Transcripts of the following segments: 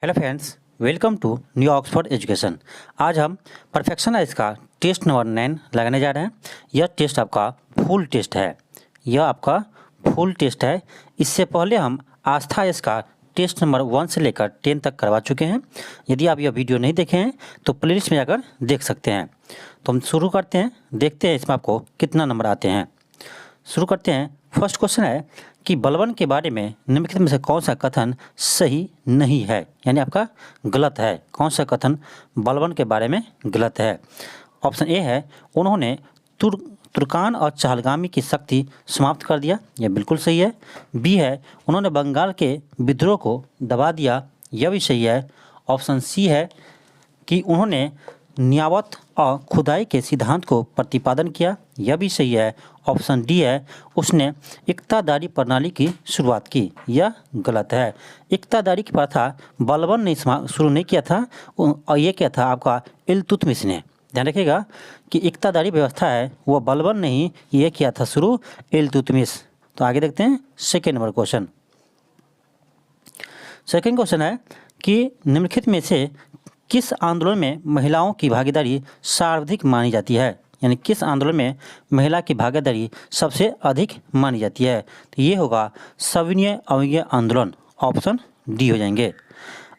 Hello friends, welcome to New Oxford Education. आज हम Perfection IAS का टेस्ट नंबर 9 लगाने जा रहे हैं। यह टेस्ट आपका फुल टेस्ट है। इससे पहले हम आस्था आइज का टेस्ट नंबर 1 से लेकर 10 तक करवा चुके हैं। यदि आप यह वीडियो नहीं देखे हैं तो प्लेलिस्ट में जाकर देख सकते हैं। तो हम शुरू करते हैं, देखते हैं इसमें आपको कितना नंबर आते हैं। शुरू करते हैं। फर्स्ट क्वेश्चन है कि बलवन के बारे में निम्नलिखित में से कौन सा कथन सही नहीं है, यानी आपका गलत है। कौन सा कथन बलवन के बारे में गलत है? ऑप्शन ए है, उन्होंने तुर्कान और चहलगामी की शक्ति समाप्त कर दिया, यह बिल्कुल सही है। बी है, उन्होंने बंगाल के विद्रोह को दबा दिया, यह भी सही है। ऑप्शन सी है कि उन्होंने न्यावत और खुदाई के सिद्धांत को प्रतिपादन किया, यह भी सही है। ऑप्शन डी है, उसने इक्तादारी प्रणाली की शुरुआत की, यह गलत है। इक्तादारी की प्रथा बलबन ने शुरू नहीं किया था, और ये क्या था आपका इल्तुतमिश ने। ध्यान रखिएगा कि इक्तादारी व्यवस्था है वो बलबन ने ही ये किया था शुरू, इल्तुतमिश। तो आगे देखते हैं second number question. Second question है कि निम्नलिखित में से किस आंदोलन में महिलाओं की भागीदारी सर्वाधिक मानी जाती है, यानी किस आंदोलन में महिला की भागीदारी सबसे अधिक मानी जाती है? तो ये होगा सविनय अवज्ञा आंदोलन। ऑप्शन डी हो जाएंगे।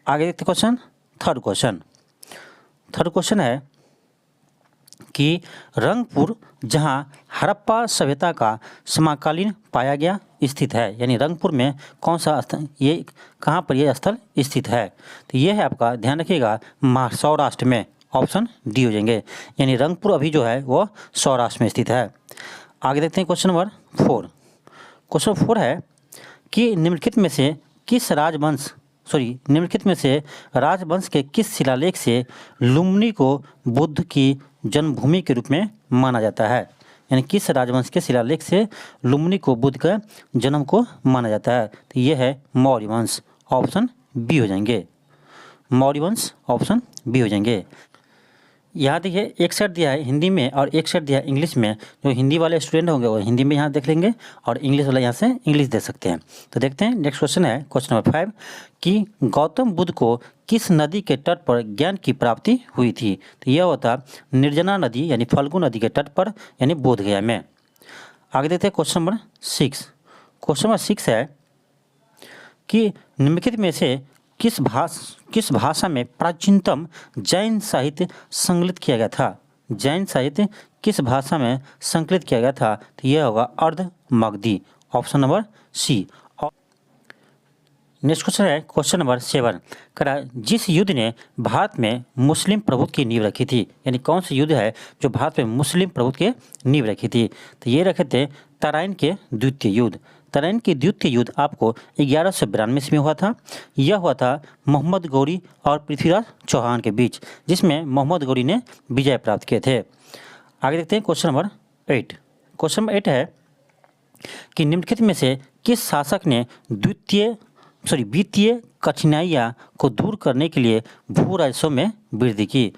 आगे देखते क्वेश्चन। थर्ड क्वेश्चन है कि रंगपुर जहां हड़प्पा सभ्यता का समकालीन पाया गया स्थित है, यानी रंगपुर में कौन सा स्थल, ये कहाँ पर यह स्थल स्थित है? तो ये है आपका, ध्यान रखिएगा, सौराष्ट्र में। ऑप्शन डी हो जाएंगे, यानी रंगपुर अभी जो है वो सौराष्ट्र में स्थित है। आगे देखते हैं क्वेश्चन नंबर 4। क्वेश्चन 4 है कि निम्नलिखित में से राजवंश के किस शिलालेख से लुम्बिनी को बुद्ध की जन्मभूमि के रूप में माना जाता है, यानी किस राजवंश के शिलालेख से लुम्बिनी को बुद्ध का जन्म को माना जाता है? तो ये है मौर्य वंश। ऑप्शन बी हो जाएंगे, मौर्य वंश। ऑप्शन बी हो जाएंगे। यहाँ देखिए एक सेट दिया है हिंदी में और एक सेट दिया है इंग्लिश में। जो हिंदी वाले स्टूडेंट होंगे वो हिंदी में यहाँ देख लेंगे और इंग्लिश वाला यहाँ से इंग्लिश देख सकते हैं। तो देखते हैं नेक्स्ट क्वेश्चन है, क्वेश्चन नंबर 5 कि गौतम बुद्ध को किस नदी के तट पर ज्ञान की प्राप्ति हुई थी? तो यह होता निर्जना नदी यानी फल्गु नदी के तट पर, यानी बोधगया में। आगे देखते हैं क्वेश्चन नंबर 6। क्वेश्चन नंबर 6 है कि निम्नलिखित में से किस भाषा में प्राचीनतम जैन साहित्य संकलित किया गया था? जैन साहित्य किस भाषा में संकलित किया गया था? तो यह होगा Ardha Magadhi. Option number C. Next question है क्वेश्चन नंबर 7 करा, जिस युद्ध ने भारत में मुस्लिम प्रभुत्व की नींव रखी थी, यानी कौन सी युद्ध है जो भारत में मुस्लिम प्रभुत्व की नींव रखी थी? तो ये रखे थे तराइन के द्वितीय युद्ध। तराइन की द्वितीय युद्ध आपको 1192 में हुआ था। यह हुआ था मोहम्मद गौरी और पृथ्वीराज चौहान के बीच, जिसमें मोहम्मद गौरी ने विजय प्राप्त किए थे। आगे देखते हैं क्वेश्चन नंबर 8। क्वेश्चन नंबर 8 है कि निम्नलिखित में से किस शासक ने वित्तीय कठिनाइयाँ को दूर करने के लिए भू राजस्व में वृद्धि की?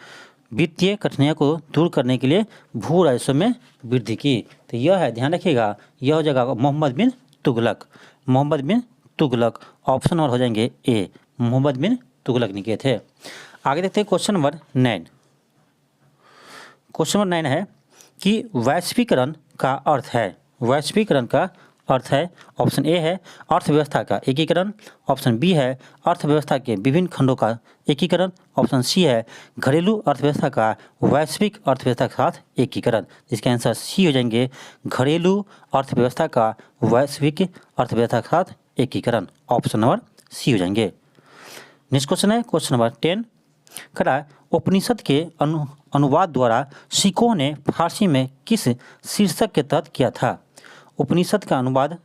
वित्तीय कठिनाइयों को दूर करने के लिए भू राजस्व में वृद्धि की। तो यह है, ध्यान रखिएगा, यह हो जाएगा मोहम्मद बिन तुगलक। मोहम्मद बिन तुगलक। ऑप्शन और हो जाएंगे ए, मोहम्मद बिन तुगलक ने किए थे। आगे देखते हैं क्वेश्चन नंबर 9। क्वेश्चन नंबर 9 है कि वैश्वीकरण का अर्थ है। वैश्वीकरण का अर्थ है, ऑप्शन ए है अर्थव्यवस्था का एकीकरण। ऑप्शन बी है अर्थव्यवस्था के विभिन्न खंडों का एकीकरण। ऑप्शन सी है घरेलू अर्थव्यवस्था का वैश्विक अर्थव्यवस्था के साथ एकीकरण। इसके आंसर सी हो जाएंगे, घरेलू अर्थव्यवस्था का वैश्विक अर्थव्यवस्था के साथ एकीकरण। ऑप्शन नंबर सी हो जाएंगे। नेक्स्ट क्वेश्चन है क्वेश्चन नंबर 10 करा, उपनिषद के अनुवाद द्वारा सिखों ने फारसी में किस शीर्षक के तहत किया था? उपनिषद का अनुवाद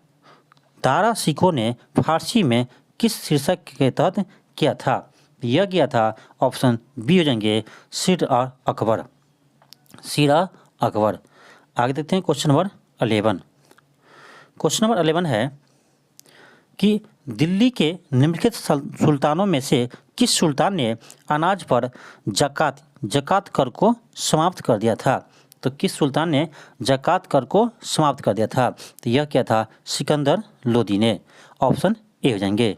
दारा सिखों ने फारसी में किस शीर्षक के तहत किया था? यह किया था, ऑप्शन बी हो जाएंगे, सिर और अकबर। सिर और अकबर। आगे देखते हैं क्वेश्चन नंबर 11। क्वेश्चन नंबर 11 है कि दिल्ली के निम्नलिखित सुल्तानों में से किस सुल्तान ने अनाज पर जकात कर को समाप्त कर दिया था? तो किस सुल्तान ने जकात कर को समाप्त कर दिया था? तो यह क्या था, सिकंदर लोदी ने। ऑप्शन ए हो जाएंगे।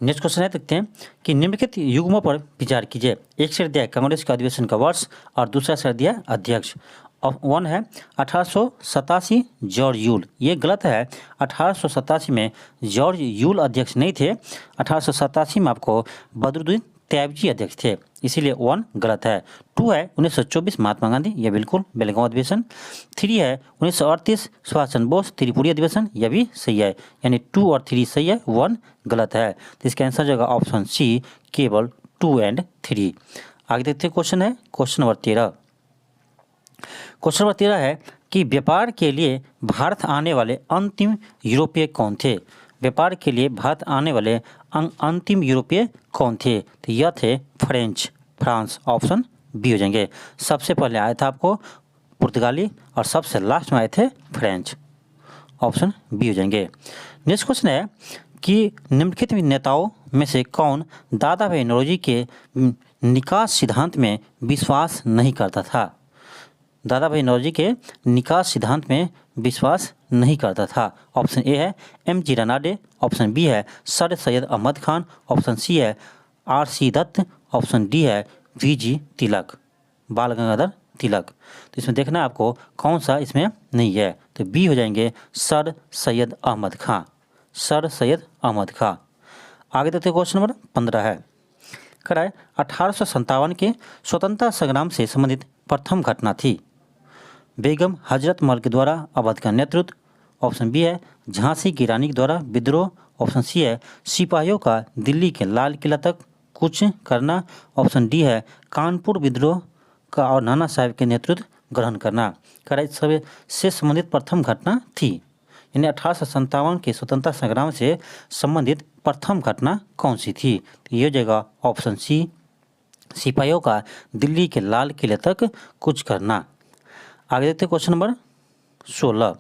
नेक्स्ट क्वेश्चन है, देखते हैं कि निम्नलिखित युग्मों पर विचार कीजिए। एक शेर दिया है कांग्रेस के अधिवेशन का वर्ष और दूसरा शेर दिया है अध्यक्ष। वन है 1887 जॉर्ज यूल, ये गलत है। 1887 में जॉर्ज यूल अध्यक्ष नहीं थे। 1887 में आपको बदरुद्दीन तैयबजी अध्यक्ष थे, इसीलिए वन गलत है। टू है 1924 महात्मा गांधी, यह बिल्कुल बेलगांव अधिवेशन। थ्री है 1938 सुभाष चंद्र बोस त्रिपुरी अधिवेशन, यह भी सही है, यानी टू और थ्री सही है, वन गलत है। तो इसका आंसर जो होगा ऑप्शन सी, केवल 2 एंड 3। आगे देखते हैं, क्वेश्चन है क्वेश्चन नंबर 13। क्वेश्चन नंबर 13 है कि व्यापार के लिए भारत आने वाले अंतिम यूरोपीय कौन थे? व्यापार के लिए भारत आने वाले अंतिम यूरोपीय कौन थे? तो यह थे फ्रांस, ऑप्शन बी हो जाएंगे। सबसे पहले आया था आपको पुर्तगाली और सबसे लास्ट में आए थे फ्रेंच, ऑप्शन बी हो जाएंगे। नेक्स्ट क्वेश्चन है कि निम्नलिखित नेताओं में से कौन दादा भाई नौरोजी के निकास सिद्धांत में विश्वास नहीं करता था? दादा भाई नौरोजी के निकास सिद्धांत में विश्वास नहीं करता था। ऑप्शन ए है M.G. रनाडे, ऑप्शन बी है sir Syed Ahmad Khan, option C है R.C. दत्त, ऑप्शन डी है V.G. तिलक, बाल गंगाधर तिलक। तो इसमें देखना है आपको कौन सा इसमें नहीं है, तो बी हो जाएंगे सर सैयद अहमद खां, सर सैयद अहमद खां। आगे देखते क्वेश्चन नंबर 15 है, कराए 1857 के स्वतंत्रता संग्राम से संबंधित प्रथम घटना थी। बेगम हजरत महल के द्वारा अवध का नेतृत्व, ऑप्शन बी है झांसी की रानी के द्वारा विद्रोह, ऑप्शन सी है सिपाहियों का दिल्ली के लाल किला तक कूच करना, ऑप्शन डी है कानपुर विद्रोह का और नाना साहब के नेतृत्व ग्रहण करना। कराए सब से संबंधित प्रथम घटना थी, यानी 1857 के स्वतंत्रता संग्राम से संबंधित प्रथम घटना कौन सी थी? तो ये जगह ऑप्शन सी, सिपाहियों का दिल्ली के लाल किले तक कूच करना। आगे देखते क्वेश्चन नंबर 16,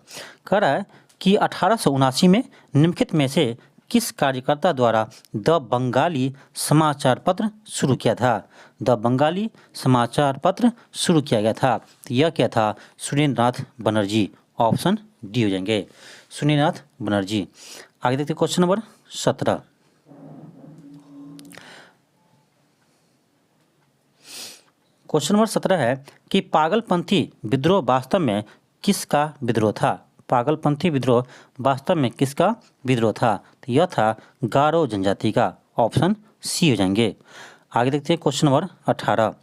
कह रहा है कि 1879 में निम्नलिखित में से किस कार्यकर्ता द्वारा द बंगाली समाचार पत्र शुरू किया था? द बंगाली समाचार पत्र शुरू किया गया था, तो यह क्या था? सुरेंद्रनाथ बनर्जी, ऑप्शन डी हो जाएंगे, सुरेंद्रनाथ बनर्जी। आगे देखते क्वेश्चन नंबर 17। क्वेश्चन नंबर 17 है कि पागलपंथी विद्रोह वास्तव में किसका विद्रोह था? पागलपंथी विद्रोह वास्तव में किसका विद्रोह था? तो यह था गारो जनजाति का, ऑप्शन सी हो जाएंगे। आगे देखते हैं क्वेश्चन नंबर 18,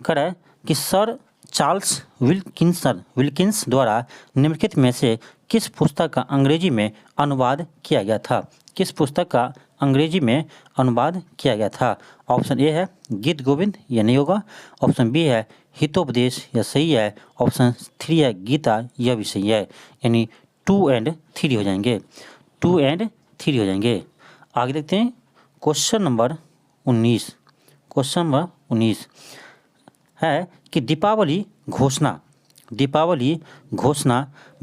कर है कि सर चार्ल्स विल्किंस द्वारा निम्नलिखित में से किस पुस्तक का अंग्रेजी में अनुवाद किया गया था? किस पुस्तक का अंग्रेजी में अनुवाद किया गया था? ऑप्शन ए है गीत गोविंद, यह नहीं होगा। ऑप्शन बी है हितोपदेश, यह सही है। ऑप्शन 3 है गीता, यह भी सही है, यानी 2 एंड 3 हो जाएंगे, 2 एंड 3 हो जाएंगे। आगे देखते हैं क्वेश्चन नंबर 19। क्वेश्चन नंबर 19 है कि दीपावली घोषणा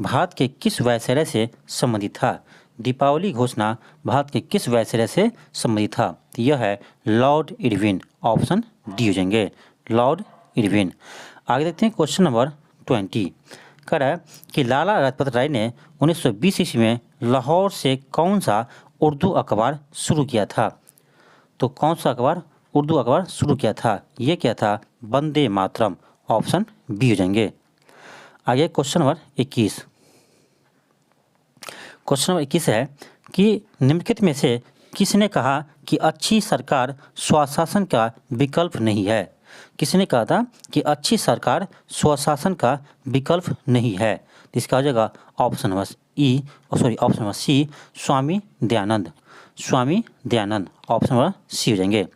भारत के किस वायसराय से संबंधित था? दीपावली घोषणा भारत के किस वायसराय से संबंधित था? तो यह है लॉर्ड इरविन, ऑप्शन डी हो जाएंगे, लॉर्ड इरविन। आगे देखते हैं क्वेश्चन नंबर 20, कह रहा है कि लाला लाजपत राय ने 1920 ईस्वी में लाहौर से कौन सा उर्दू अखबार शुरू किया था? तो कौन सा अखबार उर्दू अखबार शुरू किया था? ये क्या था? वंदे मातरम, ऑप्शन बी हो जाएंगे। आगे क्वेश्चन नंबर 21। क्वेश्चन नंबर 21 है कि निम्नलिखित में से किसने कहा कि अच्छी सरकार स्वशासन का विकल्प नहीं है? किसने कहा था कि अच्छी सरकार स्वशासन का विकल्प नहीं है? इसका हो जाएगा ऑप्शन नंबर सी, Swami Dayanand, Swami Dayanand, option number C हो जाएंगे।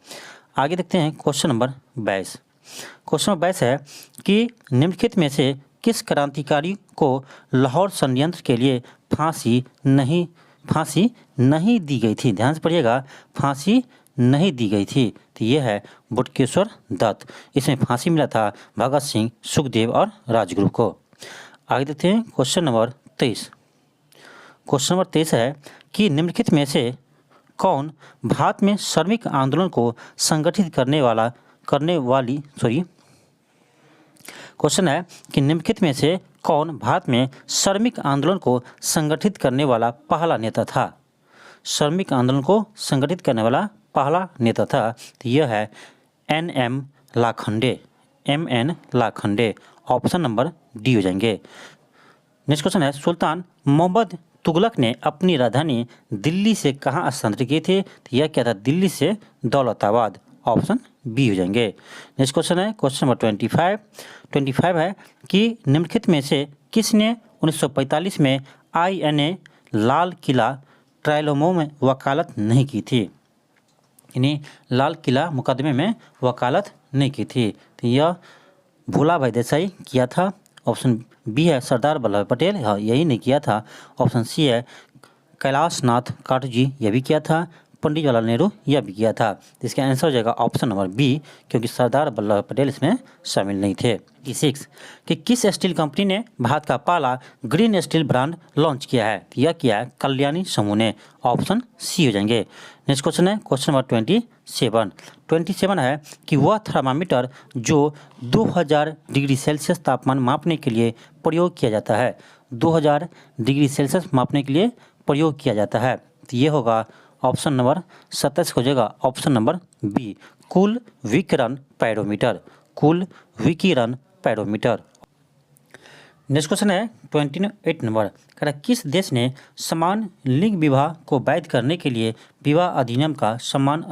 आगे देखते हैं क्वेश्चन नंबर 22। क्वेश्चन नंबर 22 है कि निम्नलिखित में से किस क्रांतिकारी को लाहौर षड्यंत्र के लिए फांसी नहीं दी गई थी? ध्यान से पढ़िएगा, फांसी नहीं दी गई थी, तो यह है बटुकेश्वर दत्त। इसमें फांसी मिला था भगत सिंह, सुखदेव और राजगुरु को। आगे देखते हैं क्वेश्चन नंबर 23। क्वेश्चन नंबर 23 है कि निम्नलिखित में से कौन भारत में श्रमिक आंदोलन को संगठित क्वेश्चन है कि निम्नलिखित में से कौन भारत में श्रमिक आंदोलन को संगठित करने वाला पहला नेता था? श्रमिक आंदोलन को संगठित करने वाला पहला नेता था? तो यह है NM Lakhande, MN Lakhande. Option number D हो जाएंगे। नेक्स्ट क्वेश्चन है, सुल्तान मोहम्मद तुगलक ने अपनी राजधानी दिल्ली से कहाँ स्थानांतरित की थी? तो यह क्या था? दिल्ली से दौलताबाद। ऑप्शन बी हो जाएंगे। नेक्स्ट क्वेश्चन है, क्वेश्चन नंबर 25 है कि निम्नलिखित में से किसने 1945 में INA लाल किला ट्रायलोमो में वकालत नहीं की थी? यानी लाल किला मुकदमे में वकालत नहीं की थी। तो यह भोला भाई देसाई किया था। ऑप्शन बी है सरदार वल्लभ भाई पटेल, हाँ यही नहीं किया था। ऑप्शन सी है कैलाश नाथ काटजी, यह भी किया था। पंडित जवाहरलाल नेहरू यह भी किया था। इसका आंसर हो जाएगा ऑप्शन नंबर बी, क्योंकि सरदार वल्लभ भाई पटेल इसमें शामिल नहीं थे। 6 कि किस स्टील कंपनी ने भारत का पहला ग्रीन स्टील ब्रांड लॉन्च किया है? यह किया है कल्याणी समूह ने। ऑप्शन सी हो जाएंगे। नेक्स्ट क्वेश्चन है, क्वेश्चन नंबर 27 है कि वह थर्मामीटर जो 2000 डिग्री सेल्सियस तापमान मापने के लिए प्रयोग किया जाता है, 2000 डिग्री सेल्सियस मापने के लिए प्रयोग किया जाता है, तो ये होगा ऑप्शन नंबर 27 हो जाएगा ऑप्शन नंबर बी, कुल विकिरण पैरोमीटर। कुल विकिरण पैरोमीटर। नेक्स्ट क्वेश्चन है 28 नंबर, कह रहा किस देश ने समान लिंग विवाह को वैध करने के लिए विवाह अधिनियम का समान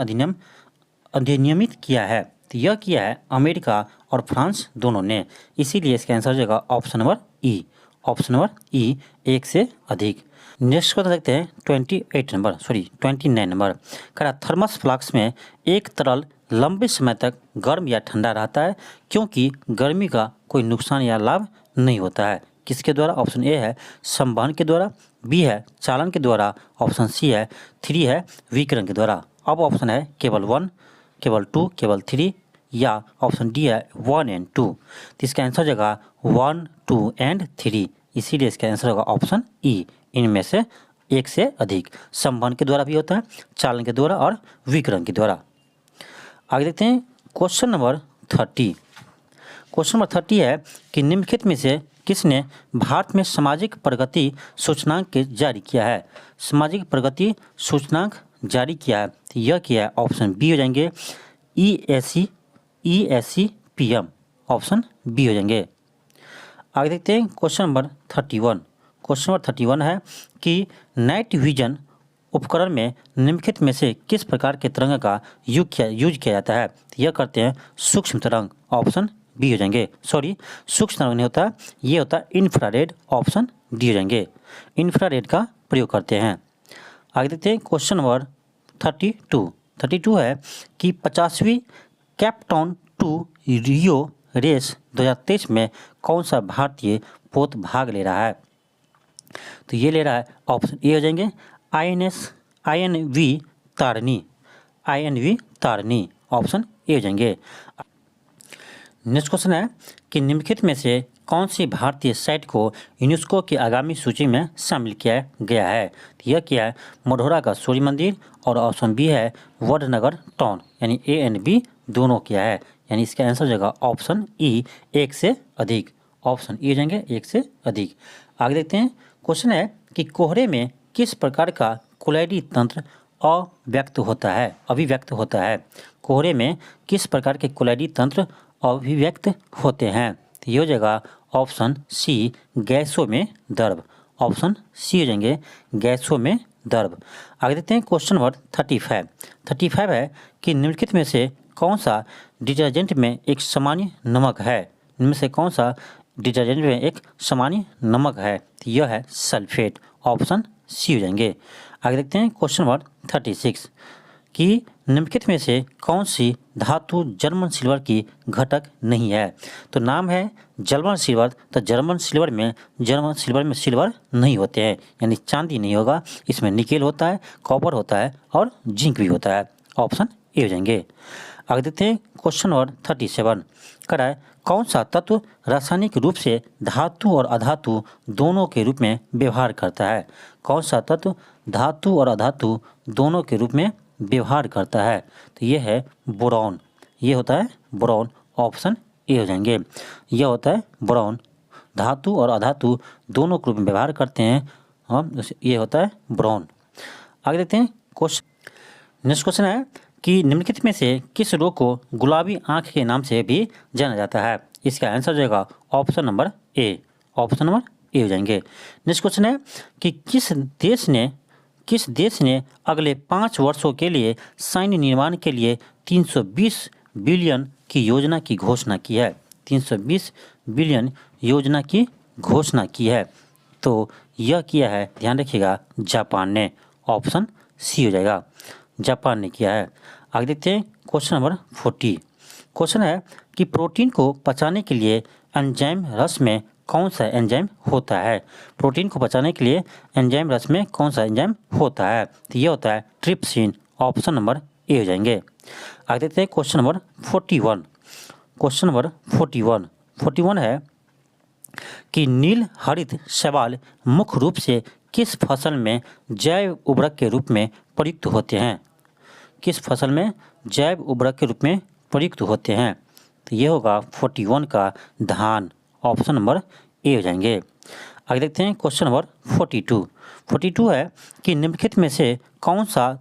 अधिनियमित किया है? तो यह किया है अमेरिका और फ्रांस दोनों ने। इसीलिए इसका आंसर हो जाएगा ऑप्शन नंबर ई। ऑप्शन नंबर ई, एक से अधिक। नेक्स्ट क्वेश्चन देखते हैं 29 नंबर, कह रहा थर्मस फ्लास्क में एक तरल लंबे समय तक गर्म या ठंडा रहता है क्योंकि गर्मी का कोई नुकसान या लाभ नहीं होता है। किसके द्वारा? ऑप्शन ए है संवहन के द्वारा, बी है चालन के द्वारा, ऑप्शन सी है 3 है विकिरण के द्वारा। अब ऑप्शन है केवल 1, केवल 2, केवल 3 या ऑप्शन डी है 1 एंड 2। तो इसका आंसर हो जाएगा 1, 2 एंड 3। इसीलिए इसका आंसर होगा ऑप्शन ई, इनमें से एक से अधिक। संवहन के द्वारा भी होता है, चालन के द्वारा और विकिरण के द्वारा। आगे देखते हैं क्वेश्चन नंबर 30। क्वेश्चन नंबर 30 है कि निम्नलिखित में से किसने भारत में सामाजिक प्रगति सूचकांक जारी किया है? सामाजिक प्रगति सूचकांक जारी किया है, तो यह किया है ऑप्शन बी हो जाएंगे ESCPM। ऑप्शन बी हो जाएंगे। आगे देखते हैं क्वेश्चन नंबर 31। क्वेश्चन नंबर 31 है कि नाइट विजन उपकरण में निम्नलिखित में से किस प्रकार के तरंग का यूज किया जाता है? तो यह करते हैं सूक्ष्म तरंग। ऑप्शन बी हो जाएंगे। सॉरी, सूक्ष्म तरंग नहीं होता, ये होता है इंफ्रारेड। ऑप्शन डी हो जाएंगे। इंफ्रारेड का प्रयोग करते हैं। आगे देखते हैं क्वेश्चन नंबर 32 है कि 50वीं कैपटाउन टू रियो रेस 2023 में कौन सा भारतीय पोत भाग ले रहा है? तो ये ले रहा है ऑप्शन ए हो जाएंगे INV तारनी। ऑप्शन ए हो जाएंगे। नेक्स्ट क्वेश्चन है कि निम्नलिखित में से कौन सी भारतीय साइट को यूनेस्को की आगामी सूची में शामिल किया गया है? तो यह किया है मढ़ौरा का सूर्य मंदिर और ऑप्शन बी है वडनगर टाउन। यानी ए एंड बी दोनों किया है, यानी इसका आंसर हो जाएगा ऑप्शन ई, एक से अधिक। ऑप्शन ई हो जाएंगे, एक से अधिक। आगे देखते हैं क्वेश्चन है कि कोहरे में किस प्रकार का कोलाइडी तंत्र अभिव्यक्त होता है? कोहरे में किस प्रकार के कोलाइडी तंत्र अभिव्यक्त होते हैं? तो ये हो जाएगा ऑप्शन सी, गैसों में द्रव। ऑप्शन सी हो जाएंगे, गैसों में द्रव। आगे देखते हैं क्वेश्चन नंबर 35 है कि निम्नलिखित में से कौन सा डिटर्जेंट में एक सामान्य नमक है? इनमें से कौन सा डिटर्जेंट में एक सामान्य नमक है? तो यह है सल्फेट। ऑप्शन सी हो जाएंगे। आगे देखते हैं क्वेश्चन नंबर 36 कि निम्नलिखित में से कौन सी धातु जर्मन सिल्वर की घटक नहीं है? तो नाम है जर्मन सिल्वर, तो जर्मन सिल्वर में सिल्वर नहीं होते हैं, यानी चांदी नहीं होगा। इसमें निकेल होता है, कॉपर होता है और जिंक भी होता है। ऑप्शन ए हो जाएंगे। आगे देखते हैं क्वेश्चन नंबर 37 कह रहा है कौन सा तत्व रासायनिक रूप से धातु और अधातु दोनों के रूप में व्यवहार करता है? कौन सा तत्व धातु और अधातु दोनों के रूप में व्यवहार करता है? तो ये है बोरॉन। ये होता है बोरॉन। ऑप्शन ए हो जाएंगे। यह होता है बोरॉन। धातु और अधातु दोनों के रूप में व्यवहार करते हैं, ये होता है बोरॉन। आगे देखते हैं क्वेश्चन। नेक्स्ट क्वेश्चन है कि निम्नलिखित में से किस रोग को गुलाबी आंख के नाम से भी जाना जाता है? इसका आंसर हो जाएगा option number A. Option number A हो जाएंगे। नेक्स्ट क्वेश्चन है कि किस देश ने अगले 5 वर्षों के लिए सैन्य निर्माण के लिए 320 बिलियन की योजना की घोषणा की है? 320 बिलियन योजना की घोषणा की है। तो यह किया है, ध्यान रखिएगा, जापान ने। ऑप्शन सी हो जाएगा, जापान ने किया है। आगे देखते हैं क्वेश्चन नंबर 40। क्वेश्चन है कि प्रोटीन को पचाने के लिए एंजाइम रस में कौन सा एंजाइम होता है? प्रोटीन को पचाने के लिए एंजाइम रस में कौन सा एंजाइम होता है? तो ये होता है ट्रिप्सिन। ऑप्शन नंबर ए हो जाएंगे। आगे देखते हैं क्वेश्चन नंबर 41। क्वेश्चन नंबर 41 है कि नील हरित शैवाल मुख्य रूप से किस फसल में जैव उर्वरक के रूप में प्रयुक्त होते हैं? किस फसल में जैव उर्वरक के रूप में प्रयुक्त होते हैं? तो ये होगा 41 का धान। ऑप्शन नंबर ए हो जाएंगे। आगे देखते हैं क्वेश्चन नंबर 42 है कि निम्नलिखित में से कौन सा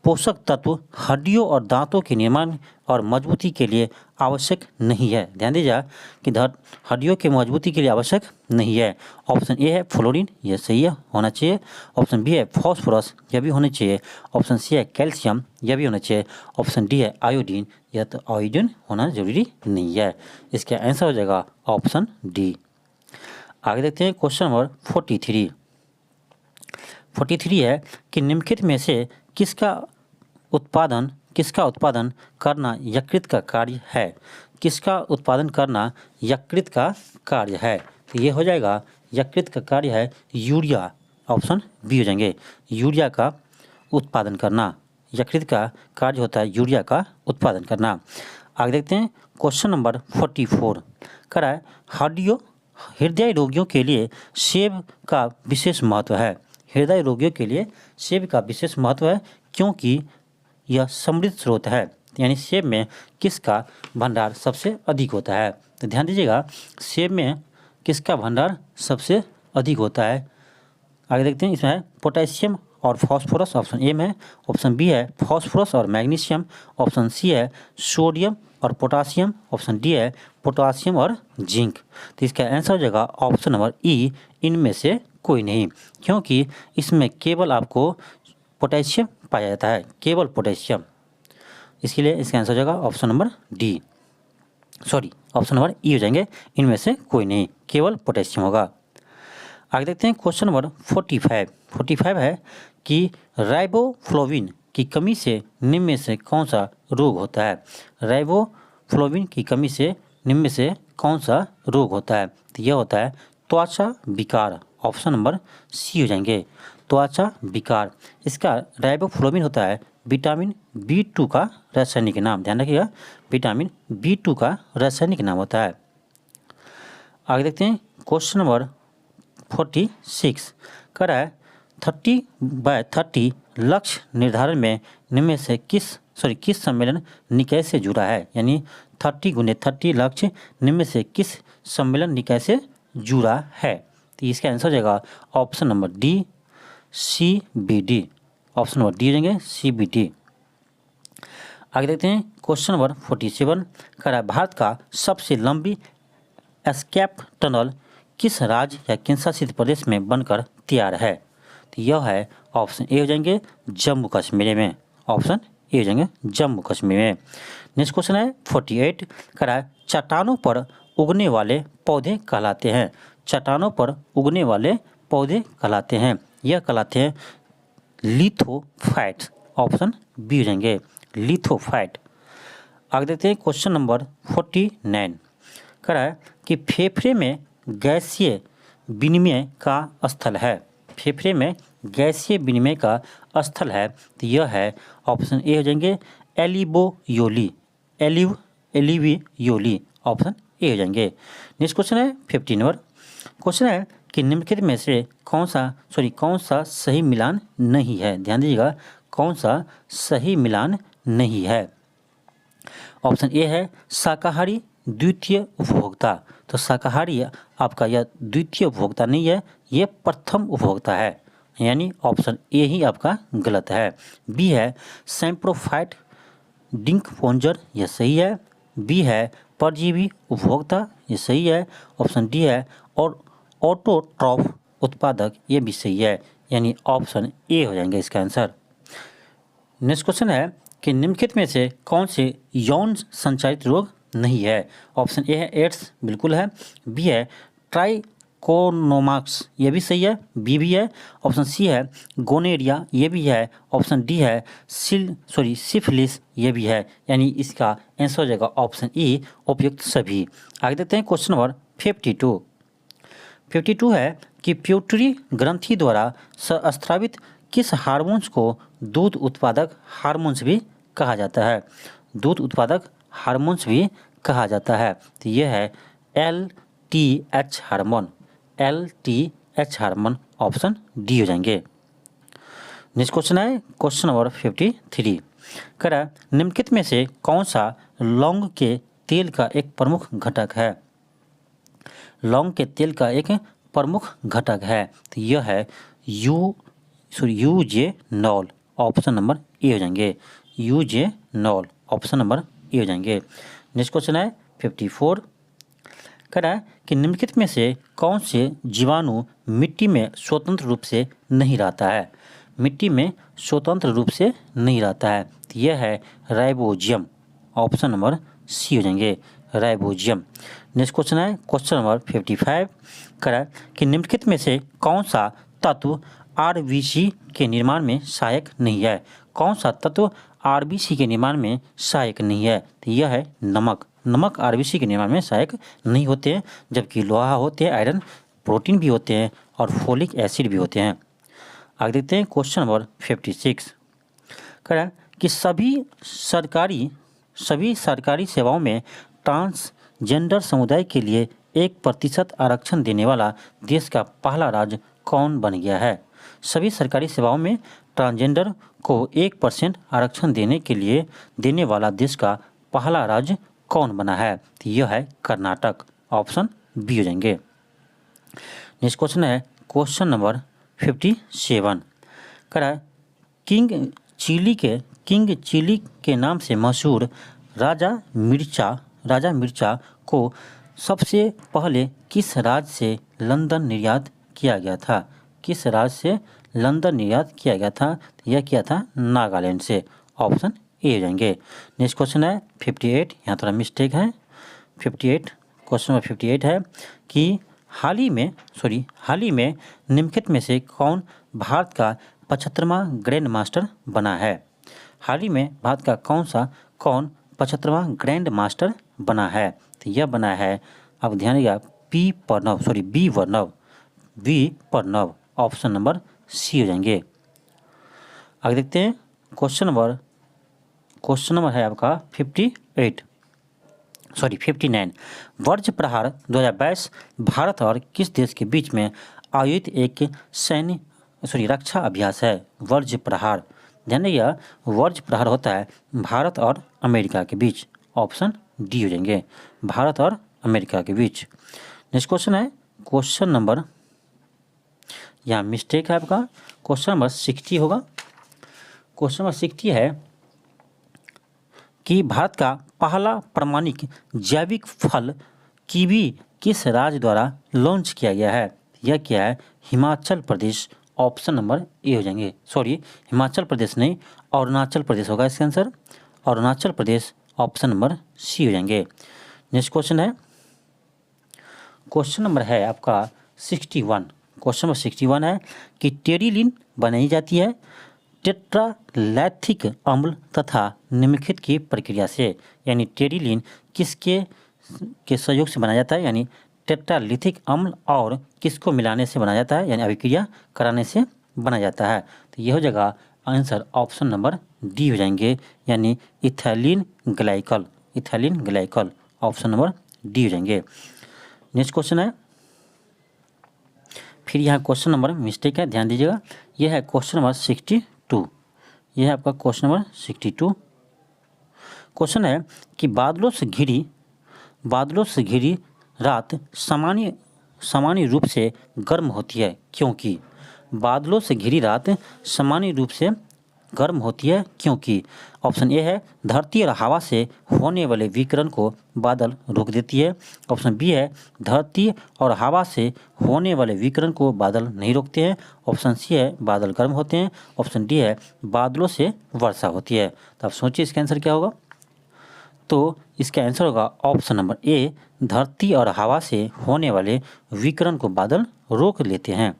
पोषक तत्व हड्डियों और दांतों के निर्माण और मजबूती के लिए आवश्यक नहीं है? ध्यान दीजिए कि हड्डियों के मजबूती के लिए आवश्यक नहीं है। ऑप्शन ए है फ्लोरीन, यह सही है, होना चाहिए। ऑप्शन बी है फॉस्फोरस, यह भी होना चाहिए। ऑप्शन सी है कैल्शियम, यह भी होना चाहिए। ऑप्शन डी है आयोडीन, यह तो आयोडीन होना जरूरी नहीं है। इसका आंसर हो जाएगा ऑप्शन डी। आगे देखते हैं क्वेश्चन नंबर 43 है कि निम्नलिखित में से किसका उत्पादन करना यकृत का कार्य है? किसका उत्पादन करना यकृत का कार्य है? तो ये हो जाएगा, यकृत का कार्य है यूरिया। ऑप्शन बी हो जाएंगे, यूरिया का उत्पादन करना। यकृत का कार्य होता है यूरिया का उत्पादन करना। आगे देखते हैं क्वेश्चन नंबर 44 कह रहा है हृदय रोगियों के लिए सेब का विशेष महत्व है। हृदय रोगियों के लिए सेब का विशेष महत्व है क्योंकि यह समृद्ध स्रोत है। यानी सेब में किसका भंडार सबसे अधिक होता है? तो ध्यान दीजिएगा, सेब में किसका भंडार सबसे अधिक होता है? आगे देखते हैं, इसमें है पोटेशियम और फास्फोरस। ऑप्शन ए में है। ऑप्शन बी है फास्फोरस और मैग्नीशियम। ऑप्शन सी है सोडियम और पोटासियम। ऑप्शन डी है पोटासियम और जिंक। तो इसका आंसर हो जाएगा ऑप्शन नंबर ई, इनमें से कोई नहीं, क्योंकि इसमें केवल आपको पोटेशियम पाया जाता है, केवल पोटेशियम। इसके लिए इसका आंसर हो जाएगा option number D, option number ई हो जाएंगे, इनमें से कोई नहीं, केवल पोटेशियम होगा। आगे देखते हैं क्वेश्चन नंबर 45 है कि राइबोफ्लोविन की कमी से निम्न में से कौन सा रोग होता है? राइबोफ्लोविन की कमी से निम्न में से कौन सा रोग होता है? तो यह होता है त्वचा विकार। ऑप्शन नंबर सी हो जाएंगे, त्वचा विकार। इसका राइबोफ्लोविन होता है विटामिन B2 का रासायनिक नाम। ध्यान रखिएगा, विटामिन B2 का रासायनिक नाम होता है। आगे देखते हैं क्वेश्चन नंबर 46 कह रहा है 30/30 लक्ष्य निर्धारण में निम्न में से किस सम्मेलन निकाय से जुड़ा है? यानी 30x30 लक्ष्य निम्न में से किस सम्मेलन निकाय से जुड़ा है? तो इसका आंसर हो जाएगा option number D, CBD। Option number D हो जाएंगे, CBD। आगे देखते हैं क्वेश्चन नंबर 47 कह रहा है भारत का सबसे लंबी एस्केप टनल किस राज्य या केंद्र शासित प्रदेश में बनकर तैयार है? तो यह है ऑप्शन ए हो जाएंगे जम्मू कश्मीर में। ऑप्शन ए हो जाएंगे जम्मू कश्मीर में। नेक्स्ट क्वेश्चन है 48 कह रहा है चट्टानों पर उगने वाले पौधे कहलाते हैं। चट्टानों पर उगने वाले पौधे कहलाते हैं, यह कहलाते हैं लिथोफाइट्स। ऑप्शन बी हो जाएंगे लिथोफाइट। आगे देखते हैं क्वेश्चन नंबर 49 कह रहा है कि फेफड़े में गैसीय विनिमय का स्थल है। फेफड़े में गैसीय विनिमय का स्थल है, तो यह है ऑप्शन ए हो जाएंगे एलिवियोली। ऑप्शन ए हो जाएंगे। नेक्स्ट क्वेश्चन है 50 नंबर। क्वेश्चन है कि निम्नलिखित में से कौन सा सही मिलान नहीं है? ध्यान दीजिएगा, कौन सा सही मिलान नहीं है? ऑप्शन ए है शाकाहारी द्वितीय उपभोक्ता। तो शाकाहारी आपका यह द्वितीय उपभोक्ता नहीं है, ये प्रथम उपभोक्ता है। यानी ऑप्शन ए ही आपका गलत है। बी है सैम्प्रोफाइट डिंकपोंजर, यह सही है। बी है परजीवी उपभोक्ता, ये सही है। ऑप्शन डी है और ऑटोट्रॉफ उत्पादक, ये भी सही है, यानी ऑप्शन ए हो जाएंगे इसका आंसर। नेक्स्ट क्वेश्चन है कि निम्नलिखित में से कौन से यौन संचारित रोग नहीं है। ऑप्शन ए है एड्स, बिल्कुल है। बी है ट्राइकोनोमाक्स, ये भी सही है, बी भी है। ऑप्शन सी है गोनेरिया, ये भी है। ऑप्शन डी है सिफिलिस, ये भी है, यानी इसका आंसर हो जाएगा ऑप्शन ई, उपयुक्त सभी। आगे देखते हैं क्वेश्चन नंबर 52 है कि प्यूटरी ग्रंथि द्वारा स्रावित किस हार्मोन्स को दूध उत्पादक हार्मोन्स भी कहा जाता है। दूध उत्पादक हार्मोन्स भी कहा जाता है, तो यह है LTH hormone, LTH hormone, option D हो जाएंगे। नेक्स्ट क्वेश्चन है क्वेश्चन नंबर 53, कह रहा है निम्नलिखित में से कौन सा लौंग के तेल का एक प्रमुख घटक है। लौंग के तेल का एक प्रमुख घटक है, तो यह है यूजेनॉल, ऑप्शन नंबर ए हो जाएंगे। यूजेनॉल, ऑप्शन नंबर ए हो जाएंगे। नेक्स्ट क्वेश्चन है 54, कह रहा है कि निम्नलिखित में से कौन से जीवाणु मिट्टी में स्वतंत्र रूप से नहीं रहता है। मिट्टी में स्वतंत्र रूप से नहीं रहता है, तो यह है राइबोजियम, ऑप्शन नंबर सी हो जाएंगे, राइबोजियम। नेक्स्ट क्वेश्चन है क्वेश्चन नंबर 55, कह रहा है कि निम्नलिखित में से कौन सा तत्व आरबीसी के निर्माण में सहायक नहीं है। कौन सा तत्व आरबीसी के निर्माण में सहायक नहीं है, तो यह है नमक। नमक आरबीसी के निर्माण में सहायक नहीं होते हैं, जबकि लोहा होते हैं, आयरन, प्रोटीन भी होते हैं और फोलिक एसिड भी होते हैं। आगे देखते हैं क्वेश्चन नंबर 56, कह रहा है कि सभी सरकारी सेवाओं में ट्रांसजेंडर समुदाय के लिए 1% आरक्षण देने वाला देश का पहला राज्य कौन बन गया है। सभी सरकारी सेवाओं में ट्रांसजेंडर को 1% आरक्षण देने वाला देश का पहला राज्य कौन बना है, तो यह है कर्नाटक, ऑप्शन बी हो जाएंगे। नेक्स्ट क्वेश्चन है क्वेश्चन नंबर 57, कह रहा है किंग चिली के नाम से मशहूर राजा मिर्चा को सबसे पहले किस राज्य से लंदन निर्यात किया गया था। किस राज्य से लंदन निर्यात किया गया था, यह किया था नागालैंड से, ऑप्शन ए हो जाएंगे। नेक्स्ट क्वेश्चन है 58, यहाँ थोड़ा मिस्टेक है। 58 क्वेश्चन नंबर 58 है कि हाल ही में निम्नलिखित में से कौन भारत का 75वां ग्रैंड मास्टर बना है। हाल ही में भारत का कौन 75वां ग्रैंड मास्टर बना है, तो यह बना है, आप ध्यान रखिएगा, B Pranav, option number C हो जाएंगे। आगे देखते हैं क्वेश्चन नंबर है आपका 59। वज्र प्रहार 2022 भारत और किस देश के बीच में आयोजित एक रक्षा अभ्यास है। वज्र प्रहार, ध्यान रखिएगा, वज्र प्रहार होता है भारत और अमेरिका के बीच, ऑप्शन डी हो जाएंगे, भारत और अमेरिका के बीच। नेक्स्ट क्वेश्चन है क्वेश्चन नंबर, यहाँ मिस्टेक है आपका, क्वेश्चन नंबर 60 होगा। क्वेश्चन नंबर 60 है कि भारत का पहला प्रमाणिक जैविक फल कीवी किस राज्य द्वारा लॉन्च किया गया है। यह क्या है, Himachal Pradesh, option number A हो जाएंगे। हिमाचल प्रदेश नहीं, अरुणाचल प्रदेश होगा इसका answer, Arunachal Pradesh, option number C हो जाएंगे। नेक्स्ट क्वेश्चन है क्वेश्चन नंबर है आपका 61। क्वेश्चन नंबर 61 है कि टेरिलिन बनाई जाती है टेट्रालैथिक अम्ल तथा निम्नलिखित की प्रक्रिया से, यानी टेरिलिन किसके सहयोग से बनाया जाता है, यानी टेट्रालिथिक अम्ल और किसको मिलाने से बनाया जाता है, यानी अभिक्रिया कराने से बनाया जाता है, तो यह हो जाएगा आंसर, ऑप्शन नंबर डी हो जाएंगे, यानी ethylene glycol, option number D हो जाएंगे। नेक्स्ट क्वेश्चन है, फिर यहाँ क्वेश्चन नंबर मिस्टेक है, ध्यान दीजिएगा, यह है क्वेश्चन नंबर 62। यह है आपका क्वेश्चन नंबर 62। क्वेश्चन है कि बादलों से घिरी रात सामान्य रूप से गर्म होती है क्योंकि। बादलों से घिरी रात सामान्य रूप से गर्म होती है क्योंकि ऑप्शन ए है धरती और हवा से होने वाले विकिरण को बादल रोक देती है। ऑप्शन बी है धरती और हवा से होने वाले विकिरण को बादल नहीं रोकते हैं। ऑप्शन सी है बादल गर्म होते हैं। ऑप्शन डी है बादलों से वर्षा होती है। तो आप सोचिए इसका आंसर क्या होगा। तो इसका आंसर होगा ऑप्शन नंबर ए, धरती और हवा से होने वाले विकिरण को बादल रोक लेते हैं।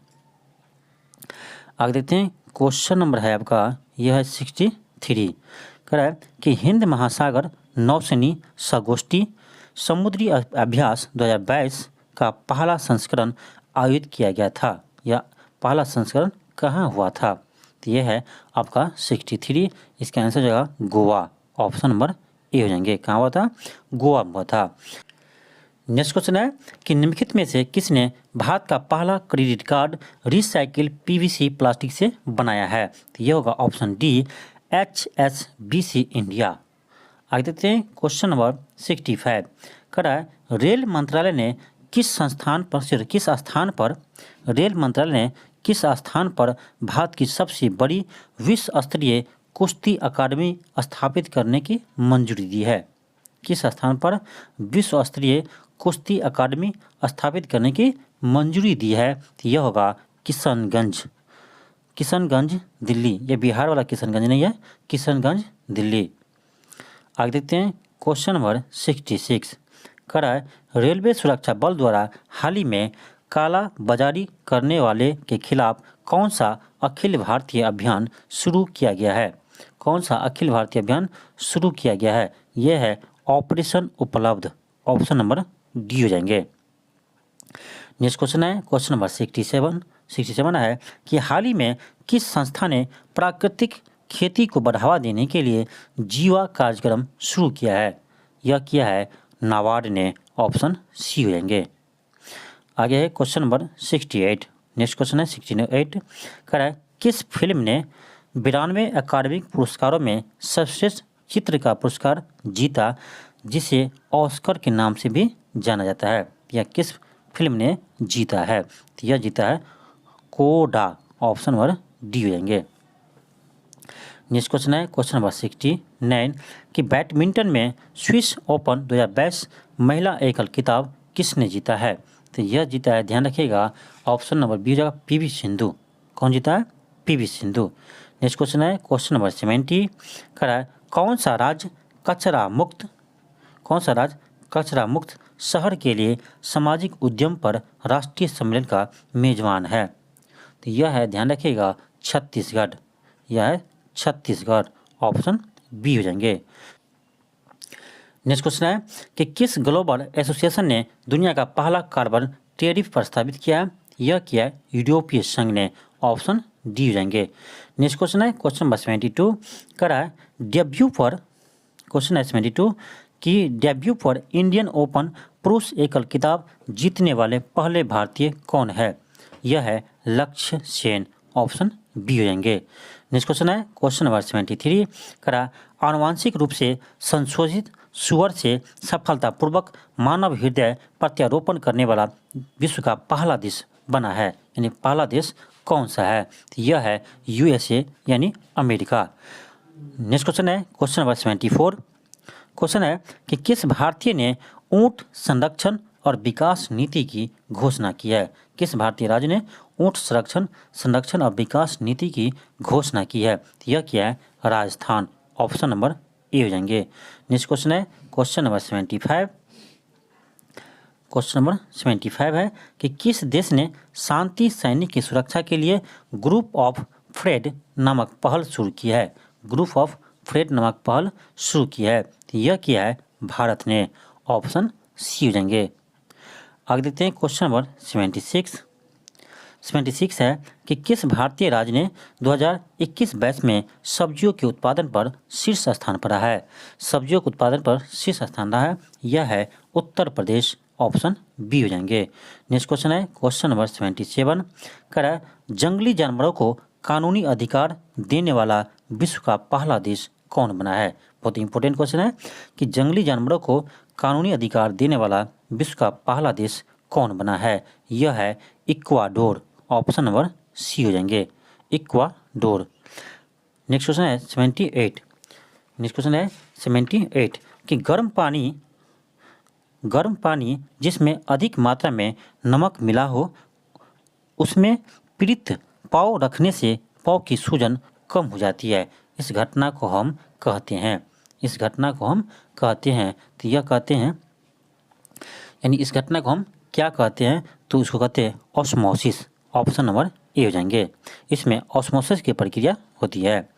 आगे देखते हैं, क्वेश्चन नंबर है आपका यह है 63। कह रहा है कि हिंद महासागर नौसेनी संगोष्ठी समुद्री अभ्यास 2022 का पहला संस्करण आयोजित किया गया था। यह पहला संस्करण कहाँ हुआ था। तो यह है आपका 63। इसका आंसर होगा गोवा। ऑप्शन नंबर ए हो जाएंगे। कहाँ हुआ था, गोवा में हुआ था। नेक्स्ट क्वेश्चन है कि निम्नलिखित में से किसने भारत का पहला credit card recycle PVC plastic से बनाया है। तो यह होगा ऑप्शन डी, HSBC इंडिया। आगे देखते हैं क्वेश्चन नंबर 65। कह रहा है रेल मंत्रालय ने किस स्थान पर भारत की सबसे बड़ी विश्व स्तरीय कुश्ती अकादमी स्थापित करने की मंजूरी दी है। किस स्थान पर विश्व स्तरीय कुश्ती अकादमी स्थापित करने की मंजूरी दी है। तो यह होगा किशनगंज दिल्ली। यह बिहार वाला किशनगंज नहीं है, किशनगंज दिल्ली। आगे देखते हैं क्वेश्चन नंबर 66। कह रहा है रेलवे सुरक्षा बल द्वारा हाल ही में काला बाजारी करने वाले के खिलाफ कौन सा अखिल भारतीय अभियान शुरू किया गया है। कौन सा अखिल भारतीय अभियान शुरू किया गया है। यह है ऑपरेशन उपलब्ध। ऑप्शन नंबर डी हो जाएंगे। नेक्स्ट क्वेश्चन है क्वेश्चन नंबर 67 है कि हाल ही में किस संस्था ने प्राकृतिक खेती को बढ़ावा देने के लिए जीवा कार्यक्रम शुरू किया है। यह किया है नाबार्ड ने। ऑप्शन सी हो जाएंगे। आगे है क्वेश्चन नंबर 68। नेक्स्ट क्वेश्चन है 68। कह रहा है किस फिल्म ने 92 अकादमिक पुरस्कारों में सर्वश्रेष्ठ चित्र का पुरस्कार जीता, जिसे ऑस्कर के नाम से भी जाना जाता है। यह किस फिल्म ने जीता है। तो यह जीता है कोडा। ऑप्शन नंबर डी हो जाएंगे। नेक्स्ट क्वेश्चन है क्वेश्चन नंबर 69 कि बैडमिंटन में स्विस ओपन 2022 महिला एकल खिताब किसने जीता है। तो यह जीता है, ध्यान रखिएगा, ऑप्शन नंबर बी हो जाएगा पीवी सिंधु। कौन जीता है, पीवी सिंधु। नेक्स्ट क्वेश्चन है क्वेश्चन नंबर 70। कह रहा है कौन सा राज्य कचरा मुक्त शहर के लिए सामाजिक उद्यम पर राष्ट्रीय सम्मेलन का मेजबान है। तो यह है, ध्यान रखिएगा, छत्तीसगढ़। यह है छत्तीसगढ़। ऑप्शन बी हो जाएंगे। नेक्स्ट क्वेश्चन है कि किस ग्लोबल एसोसिएशन ने दुनिया का पहला कार्बन टैरिफ प्रस्तावित किया है। यह किया है यूरोपीय संघ ने। ऑप्शन डी हो जाएंगे। नेक्स्ट क्वेश्चन है क्वेश्चन नंबर 72। कह रहा है क्वेश्चन है 72 कि डेब्यू पर इंडियन ओपन पुरुष एकल खिताब जीतने वाले पहले भारतीय कौन है। यह है लक्ष्य सेन। ऑप्शन बी हो जाएंगे। नेक्स्ट क्वेश्चन है क्वेश्चन नंबर 73। कह रहा आनुवांशिक रूप से संशोधित सुअर से सफलतापूर्वक मानव हृदय प्रत्यारोपण करने वाला विश्व का पहला देश बना है, यानी पहला देश कौन सा है। तो यह है USA यानी अमेरिका। नेक्स्ट क्वेश्चन है क्वेश्चन नंबर 74। क्वेश्चन है कि किस भारतीय ने ऊंट संरक्षण और विकास नीति की घोषणा की है। किस भारतीय राज्य ने ऊंट संरक्षण और विकास नीति की घोषणा की है। तो यह क्या है, राजस्थान। ऑप्शन नंबर ए हो जाएंगे। नेक्स्ट क्वेश्चन है क्वेश्चन नंबर 75। क्वेश्चन नंबर 75 है कि किस देश ने शांति सैनिक की सुरक्षा के लिए ग्रुप ऑफ फ्रेड नामक पहल शुरू की है। ग्रुप ऑफ फ्रेड नामक पहल शुरू की है। तो यह किया है भारत ने। ऑप्शन सी हो जाएंगे। आगे देखते हैं क्वेश्चन नंबर 76 है कि किस भारतीय राज्य ने 2021-22 में सब्जियों के उत्पादन पर शीर्ष स्थान पर रहा है। सब्जियों के उत्पादन पर शीर्ष स्थान रहा है, यह है उत्तर प्रदेश। ऑप्शन बी हो जाएंगे। नेक्स्ट क्वेश्चन है क्वेश्चन नंबर 77। कह रहा है जंगली जानवरों को कानूनी अधिकार देने वाला विश्व का पहला देश कौन बना है। बहुत इंपॉर्टेंट क्वेश्चन है कि जंगली जानवरों को कानूनी अधिकार देने वाला विश्व का पहला देश कौन बना है। यह है इक्वाडोर। ऑप्शन नंबर सी हो जाएंगे, इक्वाडोर। नेक्स्ट क्वेश्चन है 78। नेक्स्ट क्वेश्चन है 78 कि गर्म पानी जिसमें अधिक मात्रा में नमक मिला हो उसमें पीड़ित पाव रखने से पाव की सूजन कम हो जाती है। इस घटना को हम कहते हैं, इस घटना को हम कहते हैं, तो यह कहते हैं, यानी इस घटना को हम क्या कहते हैं, तो उसको कहते हैं ऑस्मोसिस। ऑप्शन नंबर ए हो जाएंगे। इसमें ऑस्मोसिस की प्रक्रिया होती है।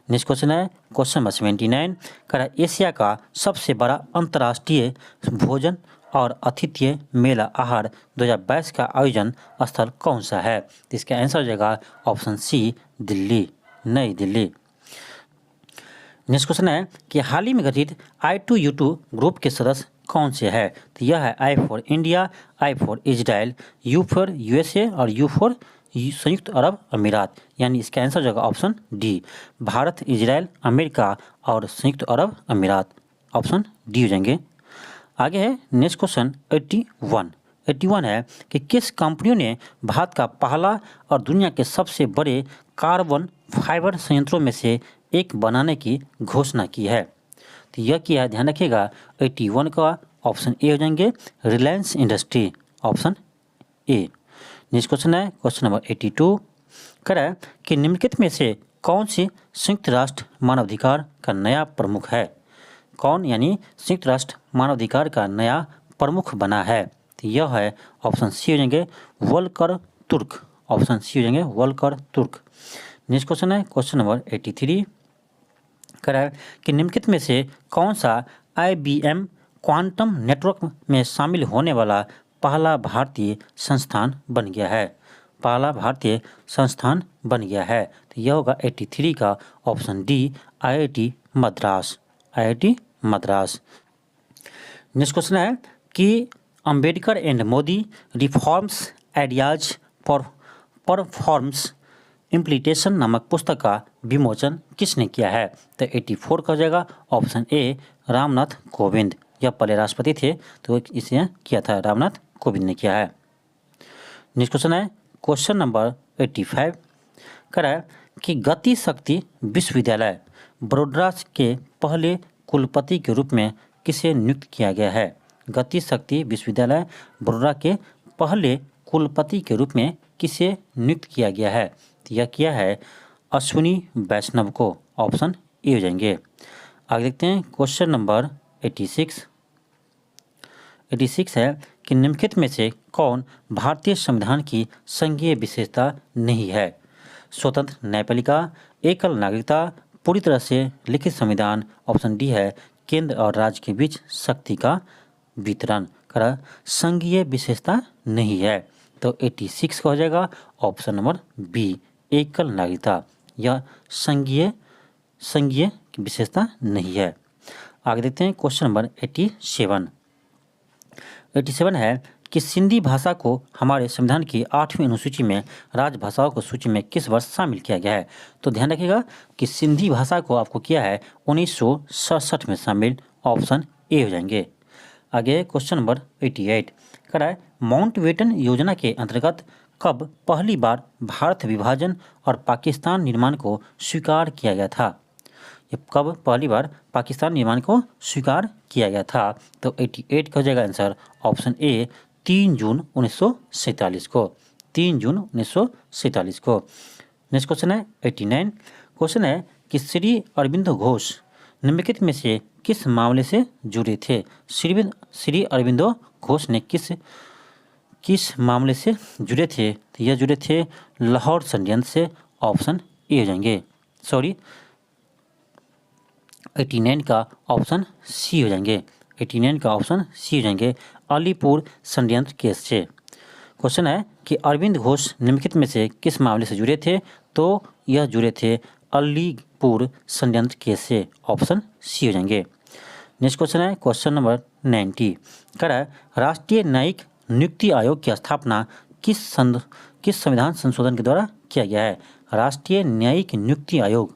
नेक्स्ट क्वेश्चन है क्वेश्चन नंबर 79 कह एशिया का सबसे बड़ा अंतर्राष्ट्रीय भोजन और अतिथ्य मेला आहार 2022 का आयोजन स्थल कौन सा है? तो इसका आंसर हो जाएगा ऑप्शन सी, दिल्ली, नई दिल्ली। नेक्स्ट क्वेश्चन है कि हाल ही में गठित I2U2 ग्रुप के सदस्य कौन से है? तो यह है I for India, I for Israel, U for USA और U फॉर संयुक्त अरब अमीरात। यानी इसका आंसर हो जाएगा option D, Bharat, Israel, America और संयुक्त अरब अमीरात। ऑप्शन डी हो जाएंगे। आगे है नेक्स्ट क्वेश्चन 81 है कि किस कंपनियों ने भारत का पहला और दुनिया के सबसे बड़े कार्बन फाइबर संयंत्रों में से एक बनाने की घोषणा की है? तो यह क्या है, ध्यान रखिएगा। 81 का ऑप्शन ए हो जाएंगे, Reliance industry, option A. Next question है क्वेश्चन नंबर 82 कह रहा है कि निम्नलिखित में से कौन सी संयुक्त राष्ट्र मानवाधिकार का नया प्रमुख है? कौन यानी संयुक्त राष्ट्र मानवाधिकार का नया प्रमुख बना है? तो यह है ऑप्शन सी हो जाएंगे, वोल्कर तुर्क। ऑप्शन सी हो जाएंगे, वोल्कर तुर्क। नेक्स्ट क्वेश्चन है क्वेश्चन नंबर 83 कह रहा है कि निम्नलिखित में से कौन सा IBM क्वांटम नेटवर्क में शामिल होने वाला पहला भारतीय संस्थान बन गया है? पहला भारतीय संस्थान बन गया है, तो यह होगा 83 का option D, IIT Madras, IIT Madras. Next question है कि Ambedkar and Modi reforms ideas for performs implementation नामक पुस्तक का विमोचन किसने किया है? तो 84 का हो जाएगा ऑप्शन ए, रामनाथ कोविंद। यह पहले राष्ट्रपति थे, तो इसे किया था रामनाथ कोविंद ने किया है। नेक्स्ट क्वेश्चन है क्वेश्चन नंबर 85 कह रहा है कि गति शक्ति विश्वविद्यालय बड़ोदरा के पहले कुलपति के रूप में किसे नियुक्त किया गया है? गति शक्ति विश्वविद्यालय बड़ोदरा के पहले कुलपति के रूप में किसे नियुक्त किया गया है? तो यह किया है अश्विनी वैष्णव को। ऑप्शन ए हो जाएंगे। आगे देखते हैं क्वेश्चन नंबर 86 है कि निम्नलिखित में से कौन भारतीय संविधान की संघीय विशेषता नहीं है? स्वतंत्र न्यायपालिका, एकल नागरिकता, पूरी तरह से लिखित संविधान। ऑप्शन डी है केंद्र और राज्य के बीच शक्ति का वितरण। करा संघीय विशेषता नहीं है, तो 86 का हो जाएगा ऑप्शन नंबर बी, एकल नागरिकता। यह संघीय विशेषता नहीं है। आगे देखते हैं क्वेश्चन नंबर 87 है कि सिंधी भाषा को हमारे संविधान की 8वीं अनुसूची में राजभाषाओं की सूची में किस वर्ष शामिल किया गया है? तो ध्यान रखिएगा कि सिंधी भाषा को आपको किया है 1967 में शामिल। ऑप्शन ए हो जाएंगे। आगे क्वेश्चन नंबर 88 कह रहा है माउंटबेटन योजना के अंतर्गत कब पहली बार भारत विभाजन और पाकिस्तान निर्माण को स्वीकार किया गया था? ये कब पहली बार पाकिस्तान निर्माण को स्वीकार किया गया था? तो 88 का हो जाएगा आंसर ऑप्शन ए, 3 जून 1947 को। 3 जून 1947 को। नेक्स्ट क्वेश्चन है 89। क्वेश्चन है कि श्री अरविंदो घोष निम्नलिखित में से किस मामले से जुड़े थे? श्री अरविंदो घोष ने किस मामले से जुड़े थे? तो यह जुड़े थे लाहौर षड्यंत्र से। ऑप्शन ए हो जाएंगे। 89 का ऑप्शन सी हो जाएंगे। 89 का ऑप्शन सी हो जाएंगे, अलीपुर षड्यंत्र केस से। क्वेश्चन है कि अरविंद घोष निम्नलिखित में से किस मामले से जुड़े थे? तो यह जुड़े थे अलीपुर षड्यंत्र केस से। ऑप्शन सी हो जाएंगे। नेक्स्ट क्वेश्चन है क्वेश्चन नंबर 90 कह रहा है राष्ट्रीय न्यायिक नियुक्ति आयोग की स्थापना किस संविधान संशोधन के द्वारा किया गया है? राष्ट्रीय न्यायिक नियुक्ति आयोग,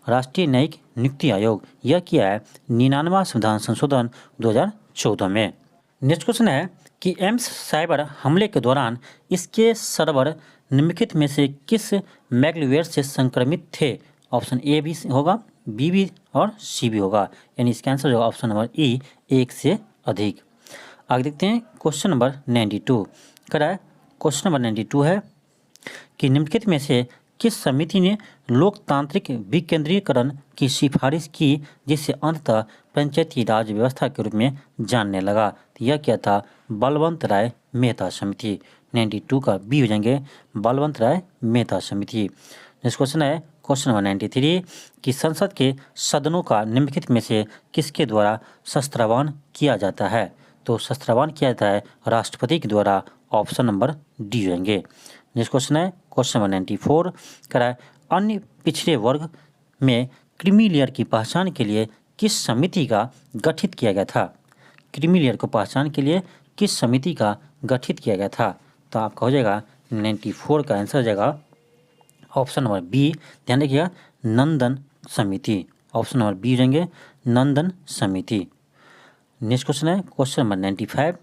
राष्ट्रीय न्यायिक नियुक्ति आयोग यह किया है 99वां संविधान संशोधन 2014 में। नेक्स्ट क्वेश्चन है कि एम्स साइबर हमले के दौरान इसके सर्वर निम्नलिखित में से किस मैगलीवेयर से संक्रमित थे? ऑप्शन ए भी होगा, बी भी और सी भी होगा, यानी इसका आंसर होगा ऑप्शन नंबर ई, एक से अधिक। आगे देखते हैं क्वेश्चन नंबर 92। करा क्वेश्चन नंबर 92 है कि निम्नलिखित में से किस समिति ने लोकतांत्रिक विकेंद्रीकरण की सिफारिश की जिससे अंततः पंचायती राज व्यवस्था के रूप में जानने लगा? तो यह क्या था? बलवंत राय मेहता समिति। 92 का बी हो जाएंगे, बलवंत राय मेहता समिति। नेक्स्ट क्वेश्चन है क्वेश्चन नंबर 93 कि संसद के सदनों का निम्नलिखित में से किसके द्वारा शस्त्रावान किया जाता है? तो शस्त्रावान किया जाता है राष्ट्रपति के द्वारा, ऑप्शन नंबर डी हो जाएंगे। नेक्स्ट क्वेश्चन है क्वेश्चन नंबर 94 करा अन्य पिछड़े वर्ग में क्रीमी लेयर की पहचान के लिए किस समिति का गठित किया गया था? क्रीमी लेयर को पहचान के लिए किस समिति का गठित किया गया था? तो आपका हो जाएगा 94 का आंसर हो जाएगा ऑप्शन नंबर बी, ध्यान रखिएगा, नंदन समिति। ऑप्शन नंबर बी हो जाएंगे, नंदन समिति। नेक्स्ट क्वेश्चन है क्वेश्चन नंबर 95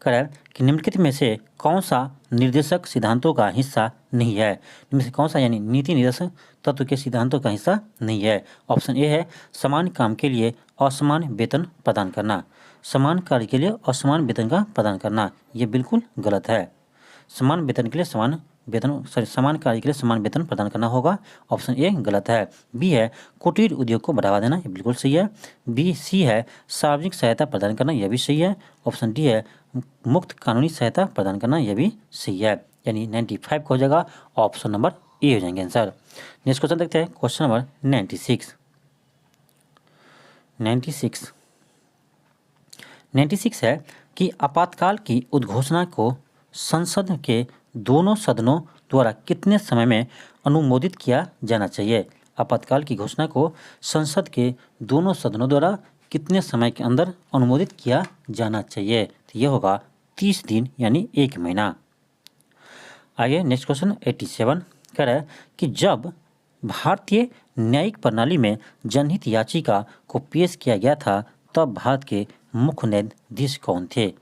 करें कि निम्नलिखित में से कौन सा निर्देशक सिद्धांतों का हिस्सा नहीं है? इनमें से कौन सा यानी नीति निर्देशक तत्व के सिद्धांतों का हिस्सा नहीं है? ऑप्शन ए है समान काम के लिए असमान वेतन प्रदान करना। समान कार्य के लिए असमान वेतन का प्रदान करना, ये बिल्कुल गलत है। समान वेतन के लिए समान कार्य के लिए समान वेतन प्रदान करना होगा, ऑप्शन ए गलत है। बी है कुटीर उद्योग को बढ़ावा देना, ये बिल्कुल सही है। बी सी है सार्वजनिक सहायता प्रदान करना, यह भी सही है। ऑप्शन डी है मुक्त कानूनी सहायता प्रदान करना, यह भी सही है। यानी 95 का हो जाएगा ऑप्शन नंबर ए हो जाएंगे आंसर। नेक्स्ट क्वेश्चन देखते हैं क्वेश्चन नंबर 96। 96 है कि आपातकाल की उद्घोषणा को संसद के दोनों सदनों द्वारा कितने समय में अनुमोदित किया जाना चाहिए? आपातकाल की घोषणा को संसद के दोनों सदनों द्वारा कितने समय के अंदर अनुमोदित किया जाना चाहिए? तो यह होगा 30 दिन यानी 1 महीना। आगे नेक्स्ट क्वेश्चन 87 कह रहा है कि जब भारतीय न्यायिक प्रणाली में जनहित याचिका को पेश किया गया था तब भारत के मुख्य न्यायाधीश कौन थे?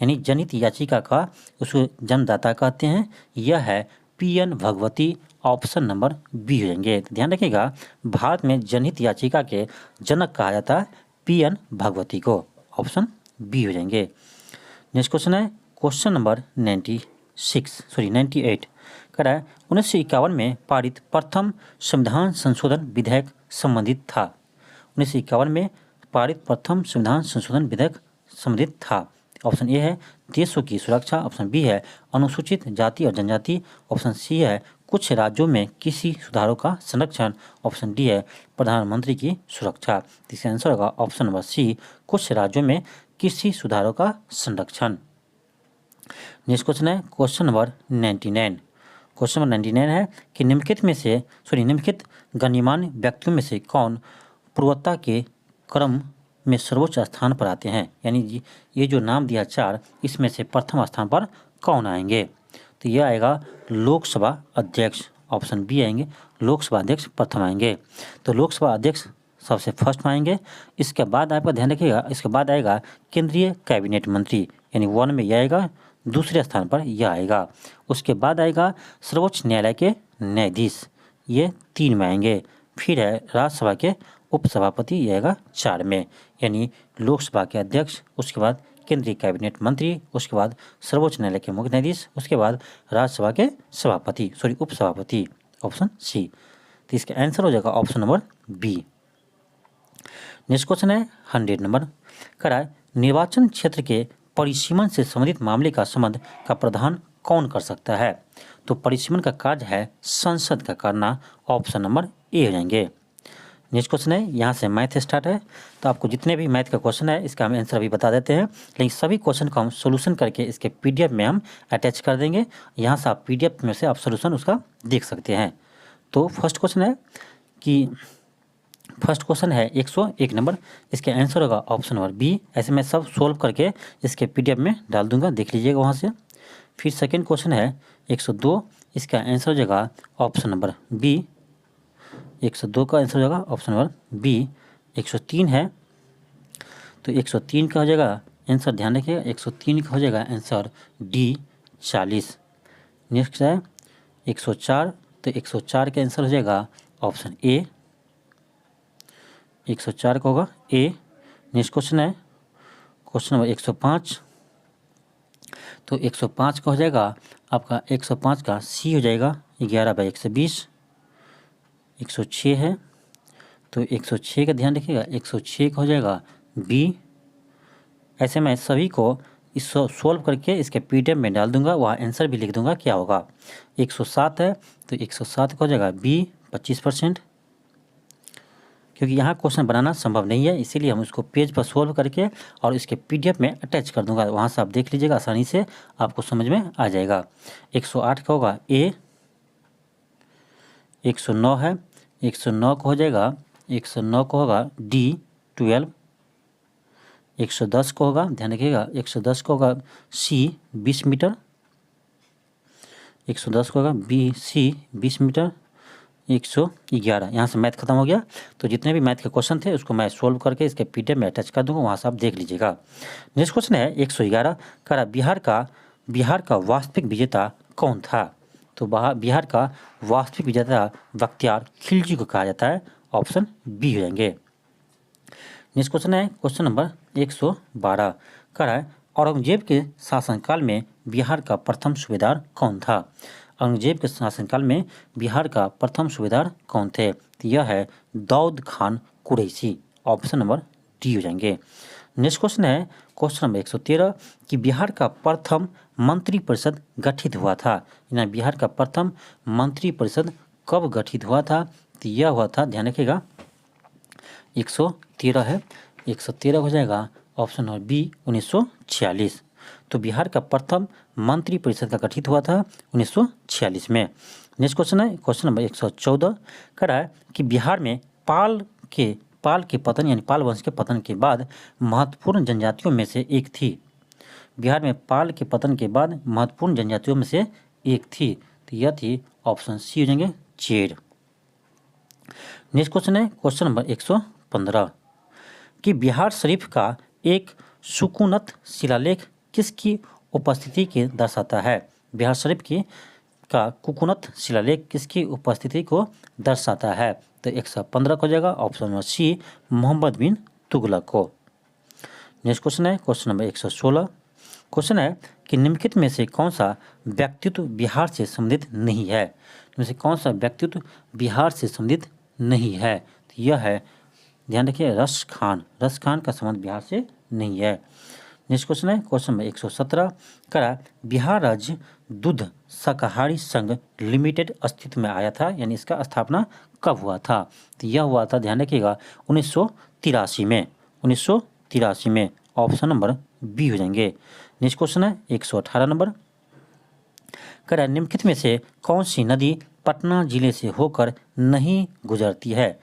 यानी जनहित याचिका का उसको जन्मदाता कहते हैं, यह है PN. Bhagwati, option number B हो जाएंगे। तो ध्यान रखिएगा भारत में जनहित याचिका के जनक कहा जाता है पी.एन. भगवती को, ऑप्शन बी हो जाएंगे। नेक्स्ट क्वेश्चन है क्वेश्चन नंबर 98 कह रहा है 1951 में पारित प्रथम संविधान संशोधन विधेयक संबंधित था। 1951 में पारित प्रथम संविधान संशोधन विधेयक संबंधित था। ऑप्शन ए है देशों की सुरक्षा, ऑप्शन बी है अनुसूचित जाति और जनजाति, ऑप्शन सी है कुछ राज्यों में कृषि सुधारों का संरक्षण, ऑप्शन डी है प्रधानमंत्री की सुरक्षा। इसका आंसर होगा ऑप्शन नंबर सी, कुछ राज्यों में कृषि सुधारों का संरक्षण। नेक्स्ट क्वेश्चन है क्वेश्चन नंबर 99। क्वेश्चन नंबर 99 है कि निम्नलिखित गणमान्य व्यक्तियों में से कौन पूर्वता के क्रम में सर्वोच्च स्थान पर आते हैं? यानी ये जो नाम दिया 4, इसमें से प्रथम स्थान पर कौन आएंगे? तो यह आएगा लोकसभा अध्यक्ष, ऑप्शन बी आएंगे, लोकसभा अध्यक्ष प्रथम आएंगे। तो लोकसभा अध्यक्ष सबसे फर्स्ट में आएंगे। इसके बाद आपका ध्यान रखिएगा, इसके बाद आएगा केंद्रीय कैबिनेट मंत्री, यानी 1 में यह आएगा, दूसरे स्थान पर यह आएगा। उसके बाद आएगा सर्वोच्च न्यायालय के न्यायाधीश, ये 3 में आएंगे। फिर है राज्यसभा के उपसभापति, यह आएगा 4 में, यानी लोकसभा के अध्यक्ष, उसके बाद केंद्रीय कैबिनेट मंत्री, उसके बाद सर्वोच्च न्यायालय के मुख्य न्यायाधीश, उसके बाद राज्यसभा के उपसभापति, ऑप्शन सी। तो इसका आंसर हो जाएगा option number B. Next question है 100 नंबर करा निर्वाचन क्षेत्र के परिसीमन से संबंधित मामले का संबंध का प्रावधान कौन कर सकता है? तो परिसीमन का कार्य है संसद का करना, ऑप्शन नंबर ए हो जाएंगे। नेक्स्ट क्वेश्चन है, यहाँ से मैथ स्टार्ट है, तो आपको जितने भी मैथ का क्वेश्चन है इसका हम आंसर अभी बता देते हैं, लेकिन सभी क्वेश्चन को हम सोल्यूशन करके इसके पीडीएफ में हम अटैच कर देंगे। यहाँ से आप पीडीएफ में से आप सोल्यूशन उसका देख सकते हैं। तो फर्स्ट क्वेश्चन है 101 नंबर, इसके आंसर होगा ऑप्शन नंबर बी। ऐसे मैं सब सोल्व करके इसके पीडीएफ में डाल दूंगा, देख लीजिएगा वहाँ से। फिर सेकेंड क्वेश्चन है 102, इसका आंसर हो जाएगा ऑप्शन नंबर बी। 102 का आंसर हो जाएगा ऑप्शन नंबर बी। 103 है तो 103 का हो जाएगा आंसर, ध्यान रखिएगा 103 का हो जाएगा आंसर डी 40। नेक्स्ट है 104, तो 104 का आंसर हो जाएगा ऑप्शन ए, 104 का होगा ए। नेक्स्ट क्वेश्चन है क्वेश्चन नंबर 105, तो 105 का हो जाएगा आपका 105 का सी हो जाएगा 11/120, 106 है तो 106 का ध्यान रखिएगा, 106 का हो जाएगा बी। ऐसे मैं सभी को इसको सोल्व करके इसके पीडीएफ में डाल दूंगा, वहाँ आंसर भी लिख दूंगा क्या होगा। 107 है तो 107 का हो जाएगा बी 25%, क्योंकि यहाँ क्वेश्चन बनाना संभव नहीं है, इसीलिए हम उसको पेज पर सोल्व करके और इसके पीडीएफ में अटैच कर दूंगा, वहाँ से आप देख लीजिएगा, आसानी से आपको समझ में आ जाएगा। 108 का होगा ए, 109 है, 109 का हो जाएगा 109 का होगा डी 12, 110 का होगा ध्यान रखिएगा 110 का होगा सी 20 मीटर, 110 का होगा बी सी 20 मीटर, 111। यहाँ से मैथ खत्म हो गया, तो जितने भी मैथ के क्वेश्चन थे उसको मैं सोल्व करके इसके पीडीएफ में अटैच कर दूंगा, वहाँ से आप देख लीजिएगा। नेक्स्ट क्वेश्चन है 111 का बिहार का वास्तविक विजेता कौन था? तो बिहार का वास्तविक विजेता बख्तियार खिलजी को कहा जाता है, ऑप्शन बी हो जाएंगे। नेक्स्ट क्वेश्चन है क्वेश्चन नंबर 112 का है औरंगजेब के शासनकाल में बिहार का प्रथम सूबेदार कौन था? औरंगजेब के शासनकाल में बिहार का प्रथम सूबेदार कौन थे? तो यह है Dawood Khan Qureshi, option number D हो जाएंगे। नेक्स्ट क्वेश्चन है क्वेश्चन नंबर 113 कि बिहार का प्रथम मंत्री परिषद गठित हुआ था, यानी बिहार का प्रथम मंत्री परिषद कब गठित हुआ था? तो यह हुआ था, ध्यान रखिएगा 113 है, 113 हो जाएगा ऑप्शन नंबर बी 1946। तो बिहार का प्रथम मंत्री परिषद का गठित हुआ था 1946 में। नेक्स्ट क्वेश्चन है क्वेश्चन नंबर 114 कह रहा है कि बिहार में पाल के पतन यानी पाल वंश के पतन के बाद महत्वपूर्ण जनजातियों में से एक थी। बिहार में पाल के पतन के बाद महत्वपूर्ण जनजातियों में से एक थी, तो यह थी ऑप्शन सी हो जाएंगे चेर। नेक्स्ट क्वेश्चन है क्वेश्चन नंबर 115 कि बिहार शरीफ का एक सुकूनत शिलालेख किसकी उपस्थिति के दर्शाता है? बिहार शरीफ का कुकुनत शिलालेख किसकी उपस्थिति को दर्शाता है? तो 115 को हो जाएगा ऑप्शन नंबर सी मोहम्मद बिन तुगलक को। नेक्स्ट क्वेश्चन है क्वेश्चन नंबर 116, क्वेश्चन है कि निम्नलिखित में से कौन सा व्यक्तित्व बिहार से संबंधित नहीं है? इनमें से कौन सा व्यक्तित्व बिहार से संबंधित नहीं है? तो यह है, ध्यान रखिए, रस खान का संबंध बिहार से नहीं है। नेक्स्ट क्वेश्चन है क्वेश्चन नंबर 117 का बिहार राज्य दूध शाकाहारी संघ लिमिटेड अस्तित्व में आया था, यानी इसका स्थापना कब हुआ था? तो यह हुआ था, ध्यान रखिएगा 1983 में, 1983 में, ऑप्शन नंबर बी हो जाएंगे। नेक्स्ट क्वेश्चन है 118 नंबर का निम्नलिखित में से कौन सी नदी पटना जिले से होकर नहीं गुजरती है?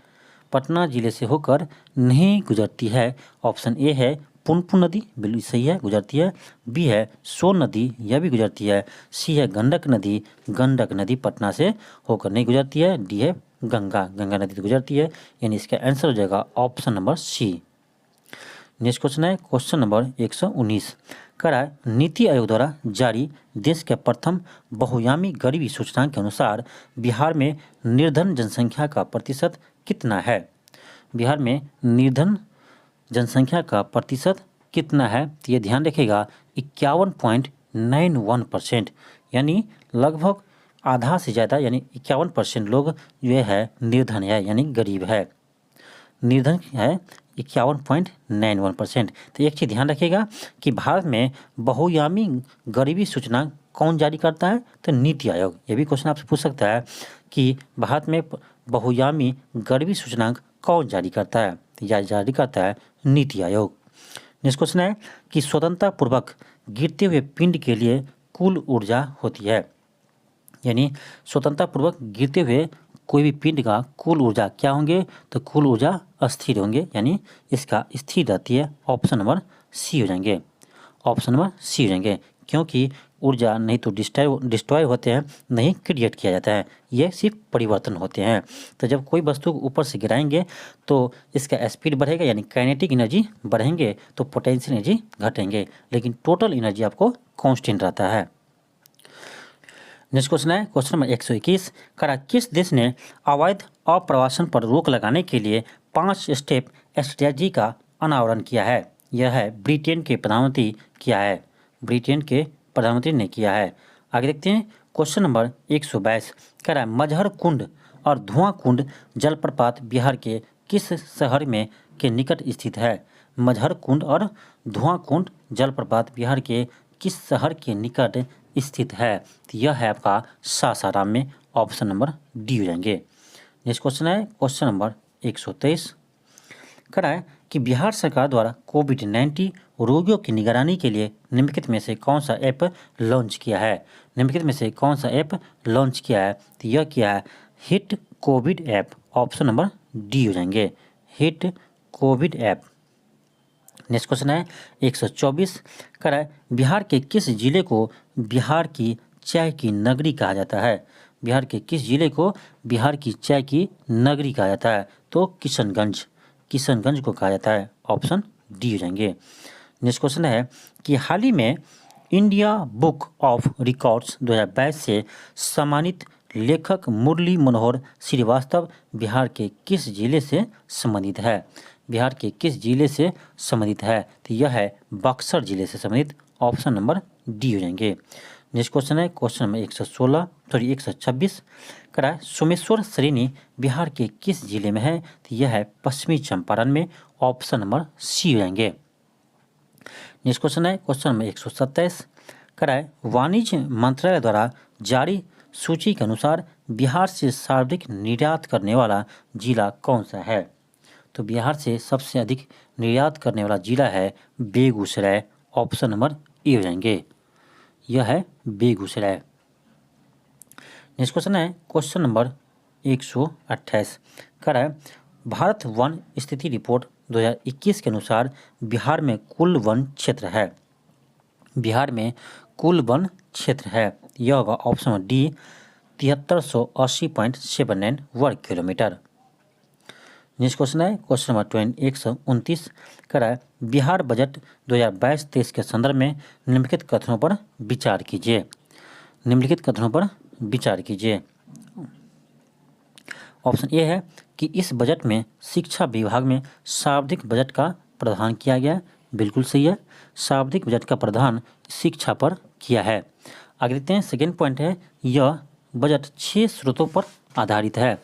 पटना जिले से होकर नहीं गुजरती है, ऑप्शन ए है पुनपुन नदी, बिल्कुल सही है, गुजरती है। बी है सोन नदी, यह भी गुजरती है। सी है गंडक नदी पटना से होकर नहीं गुजरती है। डी है गंगा नदी तो गुजरती है, यानी इसका आंसर हो जाएगा option number C. Next question है क्वेश्चन नंबर 119 कह रहा है नीति आयोग द्वारा जारी देश के प्रथम बहुआयामी गरीबी सूचकांक के अनुसार बिहार में निर्धन जनसंख्या का प्रतिशत कितना है? बिहार में निर्धन जनसंख्या का प्रतिशत कितना है? तो ये ध्यान रखिएगा 51.91%, यानी लगभग आधा से ज़्यादा, यानी 51% लोग जो है निर्धन है, यानी गरीब है। निर्धन है 51.91%। तो एक चीज़ ध्यान रखिएगा कि भारत में बहुआयामी गरीबी सूचकांक कौन जारी करता है? तो नीति आयोग। ये भी क्वेश्चन आपसे पूछ सकता है कि भारत में बहुआयामी गरीबी सूचकांक कौन जारी करता है? यह जारी करता है नीति आयोग। नेक्स्ट क्वेश्चन है कि स्वतंत्रता पूर्वक गिरते हुए पिंड के लिए कुल ऊर्जा होती है, यानी स्वतंत्रता पूर्वक गिरते हुए कोई भी पिंड का कुल ऊर्जा क्या होंगे? तो कुल ऊर्जा अस्थिर होंगे, यानी इसका स्थिर रहती है। ऑप्शन नंबर सी हो जाएंगे, ऑप्शन नंबर सी हो जाएंगे, क्योंकि ऊर्जा नहीं तो डिस्ट्रॉय होते हैं, नहीं क्रिएट किया जाता है, ये सिर्फ परिवर्तन होते हैं। तो जब कोई वस्तु को ऊपर से गिराएंगे तो इसका स्पीड बढ़ेगा, यानी काइनेटिक एनर्जी बढ़ेंगे तो पोटेंशियल एनर्जी घटेंगे, लेकिन टोटल एनर्जी आपको कांस्टेंट रहता है। नेक्स्ट क्वेश्चन है क्वेश्चन नंबर 121 करा किस देश ने अवैध अप्रवासन पर रोक लगाने के लिए 5 स्टेप स्ट्रेटजी का अनावरण किया है। यह है ब्रिटेन के प्रधानमंत्री किया है, ब्रिटेन के प्रधानमंत्री ने किया है। आगे देखते हैं क्वेश्चन नंबर 122 करा मजहर कुंड और धुआं कुंड जलप्रपात बिहार के किस शहर में के निकट स्थित है। मजहर कुंड और धुआं कुंड जलप्रपात बिहार के किस शहर के निकट स्थित है। तो यह है आपका सासाराम में, ऑप्शन नंबर डी हो जाएंगे। नेक्स्ट क्वेश्चन है क्वेश्चन नंबर 123 करा है कि बिहार सरकार द्वारा कोविड-19 रोगियों की निगरानी के लिए निम्नलिखित में से कौन सा ऐप लॉन्च किया है। निम्नलिखित में से कौन सा ऐप लॉन्च किया है। तो यह किया है hit Covid app, option number D हो जाएंगे, hit Covid app. Next question है 124 करा है बिहार के किस जिले को बिहार की चाय की नगरी कहा जाता है। बिहार के किस जिले को बिहार की चाय की नगरी कहा जाता है। तो किशनगंज, किशनगंज को कहा जाता है, ऑप्शन डी हो जाएंगे। नेक्स्ट क्वेश्चन है कि हाल ही में इंडिया बुक ऑफ रिकॉर्ड्स 2022 से सम्मानित लेखक मुरली मनोहर श्रीवास्तव बिहार के किस जिले से संबंधित है। बिहार के किस जिले से संबंधित है। तो यह है बक्सर जिले से संबंधित, ऑप्शन नंबर डी हो जाएंगे। नेक्स्ट क्वेश्चन है क्वेश्चन नंबर 126 करा है सोमेश्वर श्रेणी बिहार के किस जिले में है। तो यह है पश्चिमी चंपारण में, ऑप्शन नंबर सी हो जाएंगे। नेक्स्ट क्वेश्चन है क्वेश्चन नंबर 127 करा है वाणिज्य मंत्रालय द्वारा जारी सूची के अनुसार बिहार से सर्वाधिक निर्यात करने वाला जिला कौन सा है। तो बिहार से सबसे अधिक निर्यात करने वाला जिला है बेगूसराय, ऑप्शन नंबर ए हो जाएंगे, यह है बेगूसराय। नेक्स्ट क्वेश्चन है क्वेश्चन नंबर 128 करा है भारत वन स्थिति रिपोर्ट 2021 के अनुसार बिहार में कुल वन क्षेत्र है। बिहार में कुल वन क्षेत्र है, यह होगा ऑप्शन नंबर डी 7380.79 वर्ग किलोमीटर। नेक्स्ट क्वेश्चन है क्वेश्चन नंबर 129 करा है बिहार बजट 2022-23 के संदर्भ में निम्नलिखित कथनों पर विचार कीजिए। निम्नलिखित कथनों पर विचार कीजिए। ऑप्शन ए है कि इस बजट में शिक्षा विभाग में सार्वधिक बजट का प्रावधान किया गया, बिल्कुल सही है, सार्वधिक बजट का प्रावधान शिक्षा पर किया है। आगे देखते हैं सेकेंड पॉइंट है यह बजट 6 स्रोतों पर आधारित है।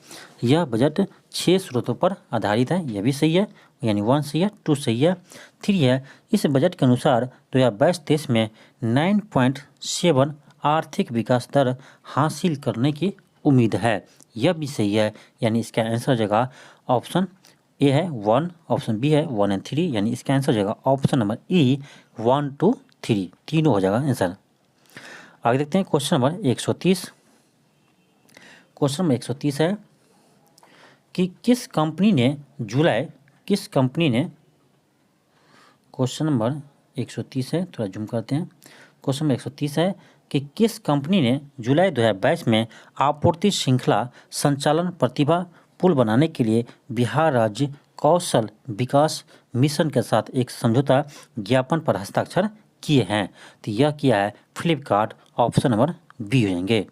यह बजट 6 स्रोतों पर आधारित है, यह भी सही है, यानी 1 सही है, 2 सही है, 3 है। इस बजट के अनुसार 2022-23 में 9.7 आर्थिक विकास दर हासिल करने की उम्मीद है, यह भी सही है, यानी इसका आंसर हो जाएगा ऑप्शन ए है 1, ऑप्शन बी है 1 एंड 3, यानी इसका आंसर हो जाएगा ऑप्शन नंबर ई 1, 2, 3, तीनों हो जाएगा आंसर। आगे देखते हैं क्वेश्चन नंबर 130। क्वेश्चन नंबर 130 है कि किस कंपनी ने क्वेश्चन नंबर 130 है, थोड़ा जूम करते हैं। क्वेश्चन नंबर 130 है कि किस कंपनी ने जुलाई 2022 में आपूर्ति श्रृंखला संचालन प्रतिभा पुल बनाने के लिए बिहार राज्य कौशल विकास मिशन के साथ एक समझौता ज्ञापन पर हस्ताक्षर किए हैं। तो यह किया है फ्लिपकार्ट, ऑप्शन नंबर बी हो जाएंगे।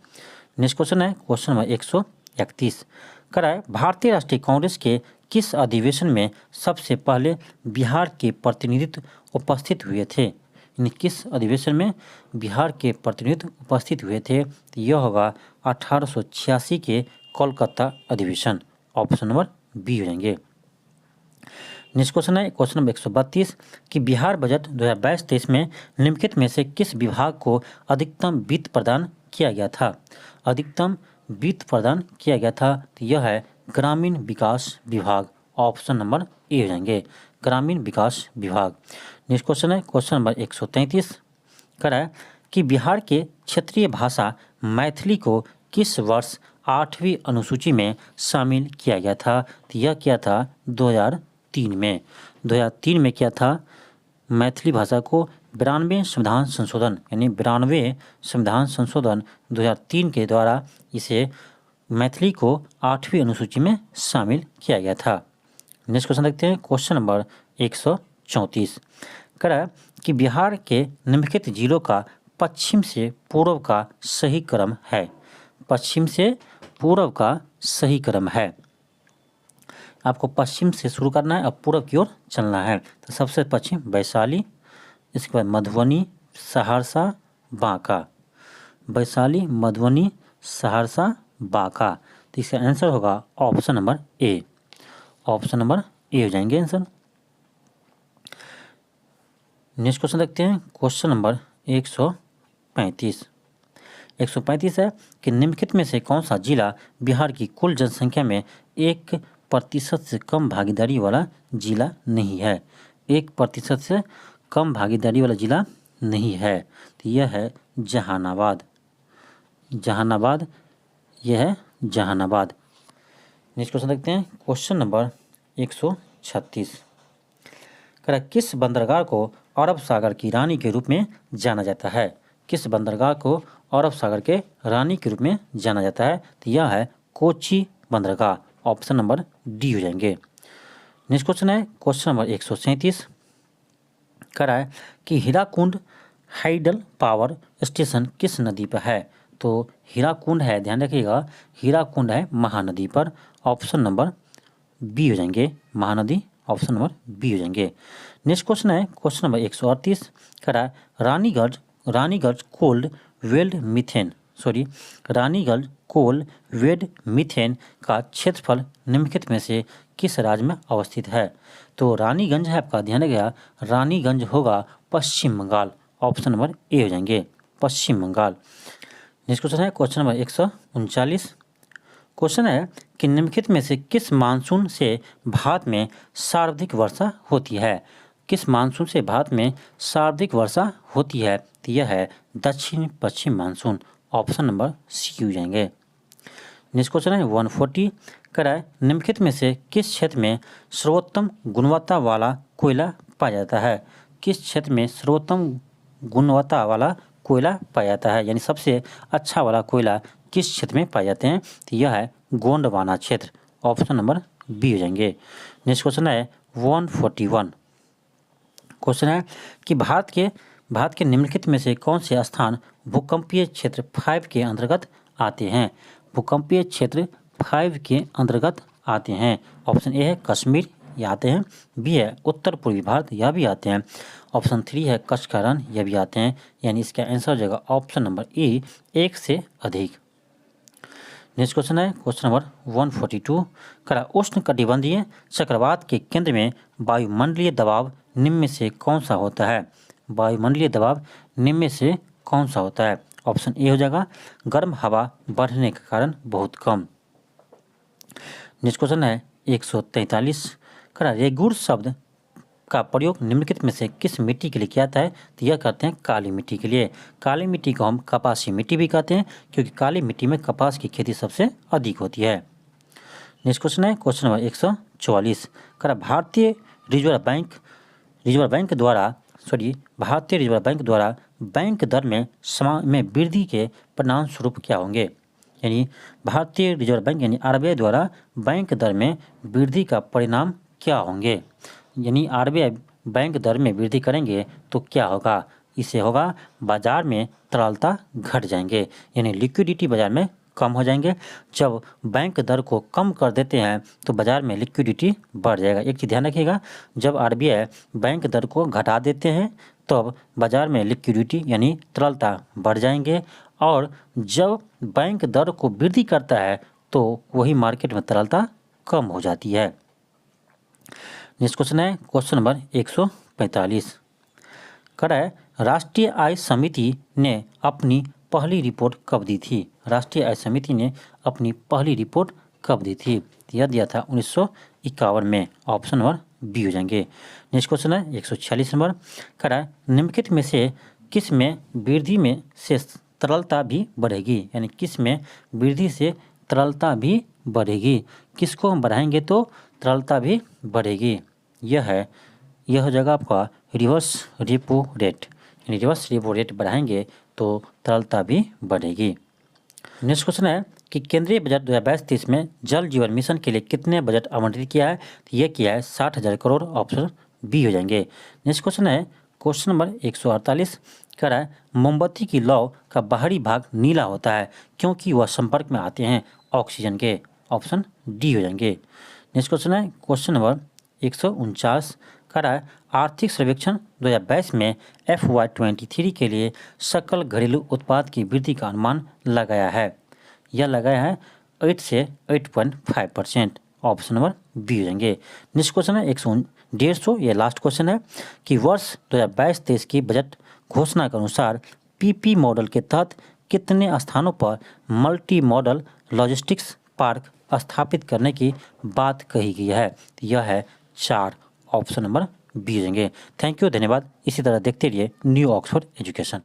नेक्स्ट क्वेश्चन है क्वेश्चन नंबर 131 करा है भारतीय राष्ट्रीय कांग्रेस के किस अधिवेशन में सबसे पहले बिहार के प्रतिनिधित्व उपस्थित हुए थे। किस अधिवेशन में बिहार के प्रतिनिधित्व उपस्थित हुए थे। तो यह होगा 1886 के कोलकाता अधिवेशन, ऑप्शन नंबर बी हो जाएंगे। नेक्स्ट क्वेश्चन है क्वेश्चन नंबर 132 कि बिहार बजट 2022-23 में निम्नलिखित में से किस विभाग को अधिकतम वित्त प्रदान किया गया था। अधिकतम वित्त प्रदान किया गया था, तो यह है ग्रामीण विकास विभाग, ऑप्शन नंबर ए हो जाएंगे, ग्रामीण विकास विभाग। नेक्स्ट क्वेश्चन है क्वेश्चन नंबर 133 करा है कि बिहार के क्षेत्रीय भाषा मैथिली को किस वर्ष 8वीं अनुसूची में शामिल किया गया था। तो यह किया था 2003 में, 2003 में किया था मैथिली भाषा को 92 संविधान संशोधन, यानी 92 संविधान संशोधन 2003 के द्वारा इसे मैथिली को 8वीं अनुसूची में शामिल किया गया था। नेक्स्ट क्वेश्चन देखते हैं क्वेश्चन नंबर 134 करा कि बिहार के निम्नलिखित जिलों का पश्चिम से पूर्व का सही क्रम है। पश्चिम से पूर्व का सही क्रम है। आपको पश्चिम से शुरू करना है और पूर्व की ओर चलना है। तो सबसे पश्चिम वैशाली, इसके बाद मधुबनी, सहरसा, बांका। वैशाली, मधुबनी, सहरसा, बांका। तो इसका आंसर होगा option number A. Option number A हो जाएंगे आंसर। नेक्स्ट क्वेश्चन देखते हैं। Question number 135। 135 है कि निम्नलिखित में से कौन सा जिला बिहार की कुल जनसंख्या में 1% से कम भागीदारी वाला जिला नहीं है। 1% से कम भागीदारी वाला जिला नहीं है। तो यह है जहानाबाद। जहानाबाद, यह है जहानाबाद। नेक्स्ट क्वेश्चन देखते हैं। Question number 136। कह रहा किस बंदरगाह को अरब सागर की रानी के रूप में जाना जाता है। किस बंदरगाह को अरब सागर के रानी के रूप में जाना जाता है। तो यह है कोची बंदरगाह। ऑप्शन नंबर डी हो जाएंगे। नेक्स्ट क्वेश्चन है क्वेश्चन नंबर 137। कह रहा है कि हीराकुंड हाइडल पावर स्टेशन किस नदी पर है। तो हीराकुंड है, ध्यान रखिएगा, हीराकुंड है महानदी पर। ऑप्शन नंबर बी हो जाएंगे, महानदी। ऑप्शन नंबर बी हो जाएंगे। नेक्स्ट क्वेश्चन है क्वेश्चन नंबर 138। कह रहा है Raniganj coal bed methane Raniganj coal bed methane का क्षेत्रफल निम्नलिखित में से किस राज्य में अवस्थित है। तो रानीगंज है आपका, ध्यान रखिएगा, रानीगंज होगा पश्चिम बंगाल। ऑप्शन नंबर ए हो जाएंगे, पश्चिम बंगाल। नेक्स्ट क्वेश्चन है क्वेश्चन नंबर 139। क्वेश्चन है कि निम्नलिखित में से किस मानसून से भारत में सर्वाधिक वर्षा होती है। किस मानसून से भारत में सर्वाधिक वर्षा होती है। तो यह है दक्षिण पश्चिम मानसून। ऑप्शन नंबर सी हो जाएंगे। नेक्स्ट क्वेश्चन है 140। कह रहा है निम्नलिखित में से किस क्षेत्र में सर्वोत्तम गुणवत्ता वाला कोयला पाया जाता है। किस क्षेत्र में सर्वोत्तम गुणवत्ता वाला कोयला पाया जाता है, यानी सबसे अच्छा वाला कोयला किस क्षेत्र में पाए जाते हैं। तो यह है गोंडवाना क्षेत्र। ऑप्शन नंबर बी हो जाएंगे। नेक्स्ट क्वेश्चन है 141। क्वेश्चन है कि भारत के निम्नलिखित में से कौन से स्थान भूकंपीय क्षेत्र 5 के अंतर्गत आते हैं। भूकंपीय क्षेत्र 5 के अंतर्गत आते हैं। ऑप्शन ए है कश्मीर, ये आते हैं। बी है उत्तर पूर्वी भारत, यह भी आते हैं। ऑप्शन 3 है कच्छ का रण, यह भी आते हैं। यानी इसका आंसर हो जाएगा ऑप्शन नंबर ए, एक से अधिक। नेक्स्ट क्वेश्चन है क्वेश्चन नंबर 142। करा उष्ण कटिबंधीय चक्रवात के केंद्र में वायुमंडलीय दबाव निम्न में से कौन सा होता है। वायुमंडलीय दबाव निम्न में से कौन सा होता है। ऑप्शन ए हो जाएगा गर्म हवा बढ़ने के कारण बहुत कम। नेक्स्ट क्वेश्चन है 143। करा रेगुर शब्द का प्रयोग निम्नलिखित में से किस मिट्टी के लिए किया जाता है। तो यह करते हैं काली मिट्टी के लिए। काली मिट्टी को हम कपासी मिट्टी भी कहते हैं, क्योंकि काली मिट्टी में कपास की खेती सबसे अधिक होती है। नेक्स्ट क्वेश्चन है क्वेश्चन नंबर 144। करा भारतीय रिजर्व बैंक द्वारा बैंक दर में वृद्धि के परिणाम स्वरूप क्या होंगे। यानी भारतीय रिजर्व बैंक यानी आरबीआई द्वारा बैंक दर में वृद्धि का परिणाम क्या होंगे। यानी आरबीआई बैंक दर में वृद्धि करेंगे तो क्या होगा। इससे होगा बाजार में तरलता घट जाएंगे, यानी लिक्विडिटी बाजार में कम हो जाएंगे। जब बैंक दर को कम कर देते हैं तो बाजार में लिक्विडिटी बढ़ जाएगा। एक चीज़ ध्यान रखिएगा, जब आरबीआई बैंक दर को घटा देते हैं तब बाजार में लिक्विडिटी यानी तरलता बढ़ जाएंगे, और जब बैंक दर को वृद्धि करता है तो वही मार्केट में तरलता कम हो जाती है। नेक्स्ट क्वेश्चन है क्वेश्चन नंबर 145। कह है राष्ट्रीय आय समिति ने अपनी पहली रिपोर्ट कब दी थी। राष्ट्रीय आय समिति ने अपनी पहली रिपोर्ट कब दी थी। यह दिया था 1951 में। ऑप्शन नंबर बी हो जाएंगे। नेक्स्ट क्वेश्चन है 146 नंबर। कह रहा है निम्नलिखित में से किस में वृद्धि में से तरलता भी बढ़ेगी। यानी किस में वृद्धि से तरलता भी बढ़ेगी। किसको हम बढ़ाएंगे तो तरलता भी बढ़ेगी। यह हो जाएगा आपका रिवर्स रेपो रेट। यानी रिवर्स रेपो रेट बढ़ाएंगे तो तरलता भी बढ़ेगी। नेक्स्ट क्वेश्चन है कि केंद्रीय बजट 2022-23 में जल जीवन मिशन के लिए कितने बजट आवंटित किया है। तो यह किया है 60,000 करोड़। ऑप्शन बी हो जाएंगे। नेक्स्ट क्वेश्चन है क्वेश्चन नंबर 148 कह रहा है मोमबत्ती की लौ का बाहरी भाग नीला होता है क्योंकि वह संपर्क में आते हैं ऑक्सीजन के। ऑप्शन डी हो जाएंगे। नेक्स्ट क्वेश्चन है क्वेश्चन नंबर 149 कह रहा है आर्थिक सर्वेक्षण 2022 में FY23 के लिए सकल घरेलू उत्पाद की वृद्धि का अनुमान लगाया है। यह लगाया है 8 से 8.5%। ऑप्शन नंबर बी हो जाएंगे। नेक्स्ट क्वेश्चन है 150, ये लास्ट क्वेश्चन है कि वर्ष 2022-23 की बजट घोषणा के अनुसार PP मॉडल के तहत कितने स्थानों पर मल्टी मॉडल लॉजिस्टिक्स पार्क स्थापित करने की बात कही गई है। यह है 4। ऑप्शन नंबर बी हो जाएंगे। थैंक यू, धन्यवाद। इसी तरह देखते रहिए न्यू ऑक्सफोर्ड एजुकेशन।